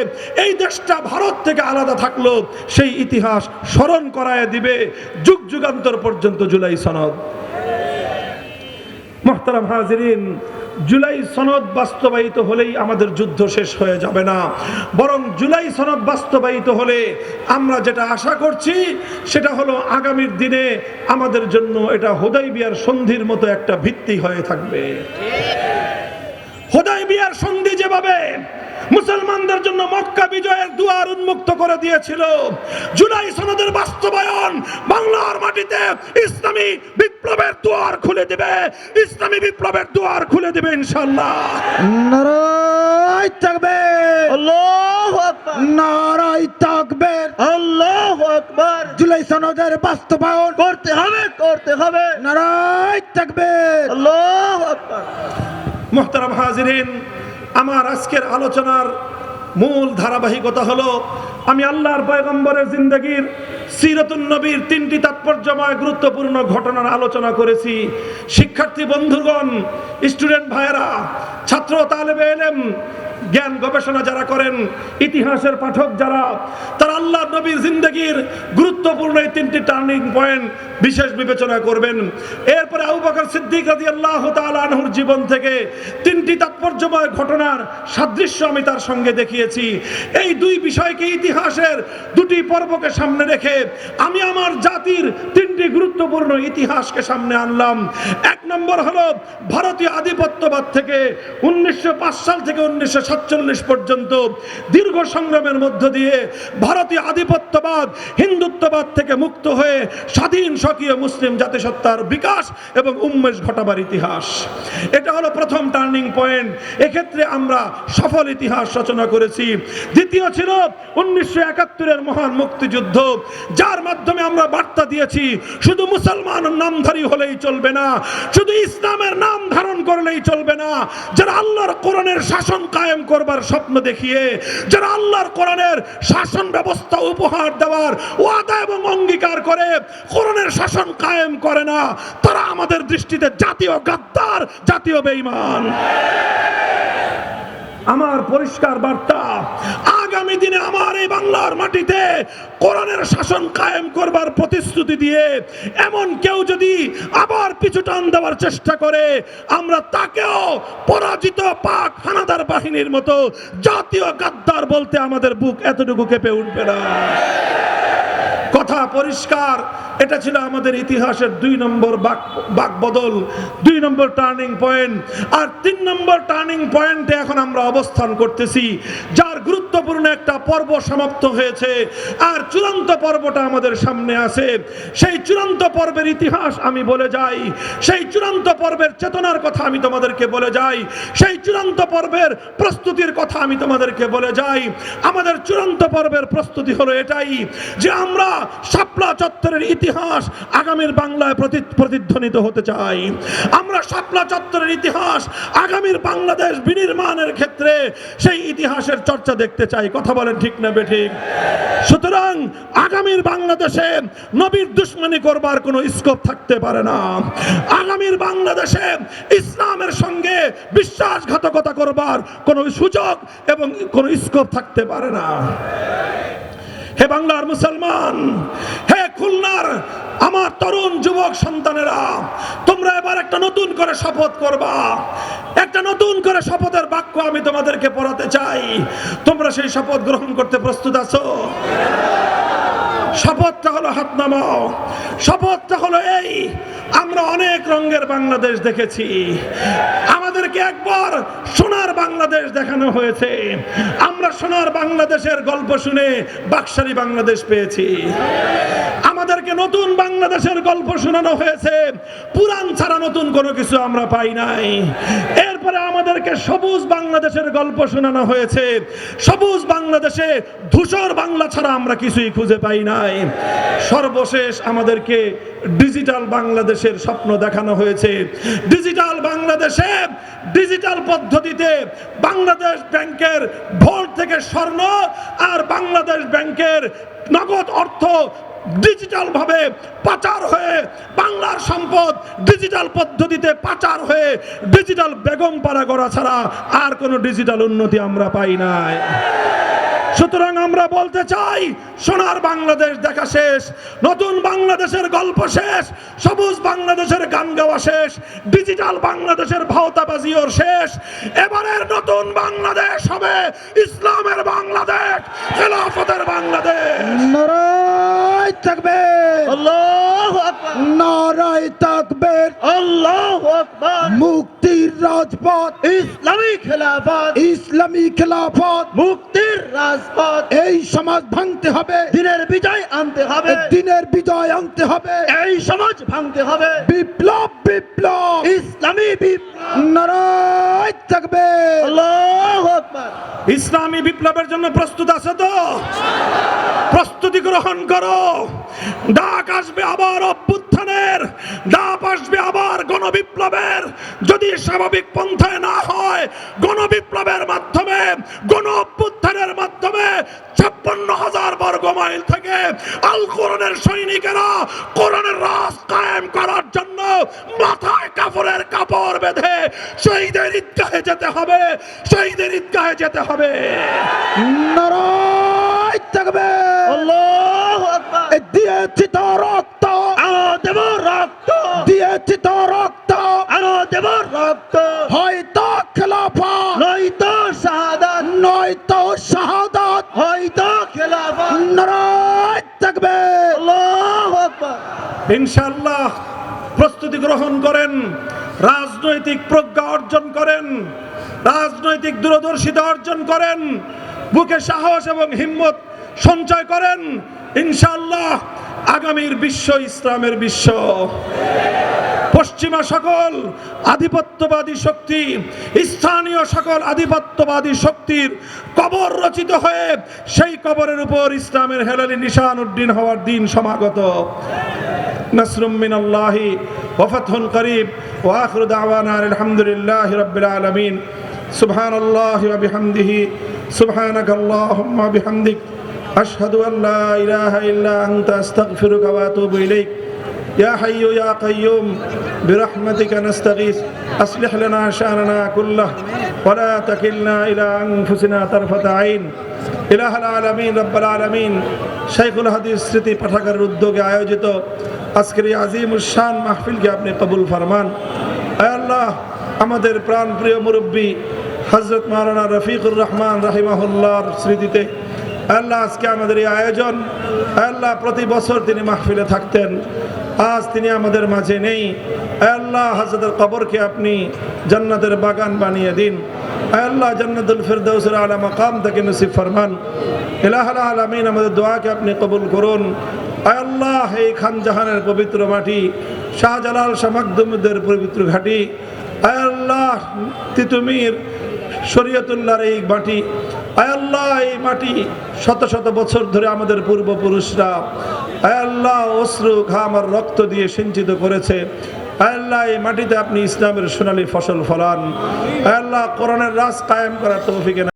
এই দেশটা ভারত থেকে আলাদা থাকলো, সেই ইতিহাস স্মরণ করায় দিবে যুগ যুগান্তর পর্যন্ত জুলাই সনদ। মুহতারাম হাজিরিন, জুলাই সনদ বাস্তবায়িত হলেই আমাদের যুদ্ধ শেষ হয়ে যাবে না, বরং জুলাই সনদ বাস্তবায়িত হলে আমরা যেটা আশা করছি সেটা হলো আগামীর দিনে আমাদের জন্য এটা হুদায়বিয়ার সন্ধির মতো একটা ভিত্তি হয়ে থাকবে। হুদায়বিয়ার সন্ধি যেভাবে মুসলমানদের জন্য মক্কা বিজয়ের দুয়ার উন্মুক্ত করে দিয়েছিল, জুলাই সনদের বাস্তবায়ন বাংলার মাটিতে ইসলামী বিপ্লবের দুয়ার খুলে দেবে, ইসলামী বিপ্লবের দুয়ার খুলে দেবে ইনশাআল্লাহ। নারায়ে তাকবীর, আল্লাহু আকবার। নারায়ে তাকবীর, আল্লাহু আকবার। জুলাই সনদের বাস্তবায়ন করতে হবে, করতে হবে। নারায়ে তাকবীর, আল্লাহু আকবার। মুহতারাম হাজিরিন, আমার আজকের আলোচনার মূল ধারাবাহিকতা হলো আমি আল্লাহর পয়গম্বরের জিন্দেগীর সিরাতুন নবীর 3টি তাৎপর্যময় গুরুত্বপূর্ণ ঘটনার আলোচনা করেছি। শিক্ষার্থী বন্ধুগণ, স্টুডেন্ট ভাইয়েরা, ছাত্র তালেবে ইলম, জ্ঞান গবেষণা যারা করেন, ইতিহাসের পাঠক যারা, তারা আল্লাহর নবীর জিন্দেগীর গুরুত্বপূর্ণ এই 3টি টার্নিং পয়েন্ট বিশেষ বিবেচনা করবেন। এরপরে আবু বকর সিদ্দিক রাদিয়াল্লাহু তাআলা আনহুর জীবন থেকে 3টি তাৎপর্যময় ঘটনার সাদৃশ্য আমি তার সঙ্গে দেখিয়েছি। এই 2 বিষয়কে, ইতিহাসের 2টি পর্বকে সামনে রেখে আমি আমার জাতির 3টি গুরুত্বপূর্ণ ইতিহাসকে সামনে আনলাম। 1 নম্বর হলো ভারতীয় আধিপত্যবাদ থেকে 1905 সাল থেকে 1947 পর্যন্ত দীর্ঘ সংগ্রামের মধ্য দিয়ে ভারতীয় আধিপত্যবাদ, হিন্দুত্ববাদ থেকে মুক্ত হয়ে স্বাধীন স্বকীয় মুসলিম জাতিসত্তার বিকাশ এবং উন্মেষ ঘটাবার ইতিহাস। এটা হলো প্রথম টার্নিং পয়েন্ট। এক্ষেত্রে আমরা সফল ইতিহাস রচনা করেছি। দ্বিতীয় ছিল 1971-এর মহান মুক্তিযুদ্ধ, যার মাধ্যমে আমরা বার্তা দিয়েছি শুধু মুসলমান নামধারী হলেই চলবে না, শুধু ইসলামের নাম ধারণ করলেই চলবে না, যারা আল্লাহর কোরআনের শাসন কায়েম করবার স্বপ্ন দেখিয়ে, যারা আল্লাহর কোরআনের শাসন ব্যবস্থা উপহার দেওয়ার ওয়াদা এবং অঙ্গীকার করে কোরআনের শাসন কায়েম করে না, তারা আমাদের দৃষ্টিতে জাতীয় গাদ্দার, জাতীয় বেঈমান। আমার পরিষ্কার বার্তা, আগামী দিনে আমার এই বাংলার মাটিতে কোরআনের শাসন কায়েম করবার প্রতিশ্রুতি দিয়ে এমন কেউ যদি আবার পিছু টান দেওয়ার চেষ্টা করে, আমরা তাকেও পরাজিত পাক হানাদার বাহিনীর মতো জাতীয় গাদ্দার বলতে আমাদের বুক এতটুকু কেঁপে উঠবে না। কথা পরিষ্কার। এটা ছিল আমাদের ইতিহাসের 2 নম্বর বাকবদল, 2 নম্বর টার্নিং পয়েন্ট। আর 3 নম্বর টার্নিং পয়েন্টে এখন আমরা অবস্থান করতেছি, যার গুরুত্বপূর্ণ একটা পর্ব সমাপ্ত হয়েছে, আর চূড়ান্ত পর্বটা আমাদের সামনে আছে। সেই চূড়ান্ত পর্বের ইতিহাস আমি বলে যাই, সেই চূড়ান্ত পর্বের চেতনার কথা আমি তোমাদেরকে বলে যাই, সেই চূড়ান্ত পর্বের প্রস্তুতির কথা আমি তোমাদেরকে বলে যাই। আমাদের চূড়ান্ত পর্বের প্রস্তুতি হলো এটাই যে আমরা শাপলা চত্বরের ইতিহাস আগামীর বাংলায় প্রতিধ্বনিত হতে চাই। আমরা শাপলা চত্বরের ইতিহাস আগামীর বাংলাদেশ বিনির্মাণের ক্ষেত্রে সেই ইতিহাসের চর্চা দেখতে চাই। কথা বলেন ঠিক না বেঠিক? সুতরাং আগামীর বাংলাদেশে নবীর দুশমনি করবার কোনো স্কোপ থাকতে পারে না। আগামীর বাংলাদেশে ইসলামের সঙ্গে বিশ্বাসঘাতকতা করবার কোনো সুযোগ এবং কোনো স্কোপ থাকতে পারে না। হে বাংলার মুসলমান, হে খুলনার আমার তরুণ যুবক সন্তানেরা, তোমরা এবার একটা নতুন করে শপথ করবা। একটা নতুন করে শপথের বাক্য আমি তোমাদেরকে পড়াতে চাই। তোমরা সেই শপথ গ্রহণ করতে প্রস্তুত আছো? শপথটা হলো, হাত নামাও। শপথটা হলো এই, আমরা অনেক রঙের বাংলাদেশ দেখেছি, আমাদেরকে একবার সোনার বাংলাদেশ দেখানো হয়েছে। আমরা সোনার বাংলাদেশের গল্প শুনে বাকশালী বাংলাদেশ পেয়েছি। আমাদেরকে নতুন বাংলাদেশের গল্প শোনানো হয়েছে, পুরান ছাড়া নতুন কোনো কিছু আমরা পাই নাই। এরপরে আমাদেরকে সবুজ বাংলাদেশের গল্প শোনানো হয়েছে, সবুজ বাংলাদেশে ধূসর বাংলা ছাড়া আমরা কিছুই খুঁজে পাই নাই। সর্বশেষ আমাদেরকে ডিজিটাল বাংলাদেশের স্বপ্ন দেখানো হয়েছে। ডিজিটাল বাংলাদেশে ডিজিটাল পদ্ধতিতে বাংলাদেশ ব্যাংকের ভোল্ট থেকে স্বর্ণ আর বাংলাদেশ ব্যাংকের নগদ অর্থ ডিজিটাল ভাবে পাচার হয়ে, বাংলার সম্পদ ডিজিটাল পদ্ধতিতে পাচার হয়ে ডিজিটাল বেগমপাড়া গড়া ছাড়া আর কোনো ডিজিটাল উন্নতি আমরা পাই নাই। সুতরাং আমরা বলতে চাই, সোনার বাংলাদেশ দেখা শেষ, নতুন বাংলাদেশের গল্প শেষ, সবুজ বাংলাদেশের গান গাওয়া শেষ, ডিজিটাল বাংলাদেশের ভাওতাবাজিও শেষ। এবারের নতুন বাংলাদেশ হবে ইসলামের বাংলাদেশ, খেলাফতের বাংলাদেশ। নারায়ে তাকবীর, আল্লাহু আকবার, নারায়ে তাকবীর, আল্লাহু আকবার। মুক্তির রাজপথ, ইসলামী খেলাফত, ইসলামী খেলাফত, মুক্তির রাজপথ। এই সমাজ ভাঙতে হবে, দিনের বিজয় আনতে হবে, দিনের বিজয় আনতে হবে, এই সমাজ ভাঙতে হবে। বিপ্লব বিপ্লব, ইসলামী বিপ্লব। নারায়ে তাকবীর, আল্লাহু আকবার। ইসলামী বিপ্লবের জন্য প্রস্তুত আছে তো? প্রস্তুতি গ্রহণ করো। ডাক আসবে আবার অভ্যুত্থানের, ডাক আসবে আবার গণবিপ্লবের। যদি স্বাভাবিক পন্থায় না হয়, গণবিপ্লবের মাধ্যমে, গণ অভ্যুত্থানের মাধ্যমে 56,000 বর্গ মাইল থেকে আল কোরআনের সৈনিকেরা কোরআনের রাজ কায়েম করার জন্য মাথায় কাপড়ের কাপড় বেঁধে শহীদের ঈদগাহে যেতে হবে, শহীদের ঈদগাহে যেতে হবে। নারায়ে তাকবীর, আল্লাহু আকবার। দিয়েছি তো রক্ত, আরো দেব রক্ত, দিয়েছি তো রক্ত, আরো দেব রক্ত। হয়তো খেলাফত, নয়তো শাহাদাত, নয়তো শাহাদাত, হয়তো খেলাফত। নারায়ে তাকবীর, আল্লাহু আকবার। ইনশাআল্লাহ প্রস্তুতি গ্রহণ করেন, রাজনৈতিক প্রজ্ঞা অর্জন করেন, রাজনৈতিক দূরদর্শিতা অর্জন করেন, বুকে সাহস এবং হিম্মত সঞ্চয় করেন। ইনশাআল্লাহ আগামীর বিশ্ব ইসলামের বিশ্ব। পশ্চিমা সকল আধিপত্যবাদী শক্তি, স্থানীয় সকল আধিপত্যবাদী শক্তির কবর রচিত হয়ে সেই কবরের উপর ইসলামের হেলালি নিশান উদ্দিন হওয়ার দিন সমাগত। নাসরুম মিনাল্লাহি ওয়া ফাতহুন করিব ওয়া আখিরু দাওয়ানা আলহামদুলিল্লাহি রাব্বিল আলামিন। সুবহানাল্লাহি ওয়া বিহামদিহি সুবহানাকাল্লাহুম্মা বিহামদিক আশহাদু আন লা ইলাহা ইল্লা আনতা আস্তাগফিরুকা ওয়া আতুবু ইলাইক يا حي يا قيوم برحمتك نستغيث أصلح لنا شأننا كله ولا تكلنا إلى أنفسنا طرفة عين إله العالمين رب العالمين শাইখুল হাদিস স্মৃতি পাঠাগারের উদ্যোগে আয়োজিত আজকের এই আজিমুল শান মাহফিলকে আপনি কবুল ফরমান। আয় আল্লাহ, আমাদের প্রাণ প্রিয় মুরব্বী হযরত মাওলানা রফিকুর রহমান রাহিমাহুল্লাহর স্মৃতিতে আল্লাহ আজকে আমাদের এই আয়োজন। আল্লাহ প্রতি বছর তিনি মাহফিলে থাকতেন, আজ তিনি আমাদের মাঝে নেই। আল্লাহ হযরতের কবরকে আপনি জান্নাতের বাগান বানিয়ে দিন। আল্লাহ জান্নাতুল ফিরদাউসের আলা মাকাম থেকে নসিব ফরমান। ইলাহুল আলামিন আমাদের দোয়াকে আপনি কবুল করুন। আল্লাহ এই খানজাহানের পবিত্র মাটি, শাহজালাল শাহ মাকদুমদের পবিত্র ঘাটি, আল্লাহ তিতুমির শরীয়তুল্লাহর এই মাটি, আল্লাহ এই মাটি শত শত বছর ধরে আমাদের পূর্বপুরুষরা আল্লাহ অশ্রু ঘাম আর রক্ত দিয়ে সিঞ্চিত করেছে। আল্লাহ এই মাটিতে আপনি ইসলামের সোনালী ফসল ফলান। আল্লাহ কোরআনের রাজ কায়েম করার তৌফিক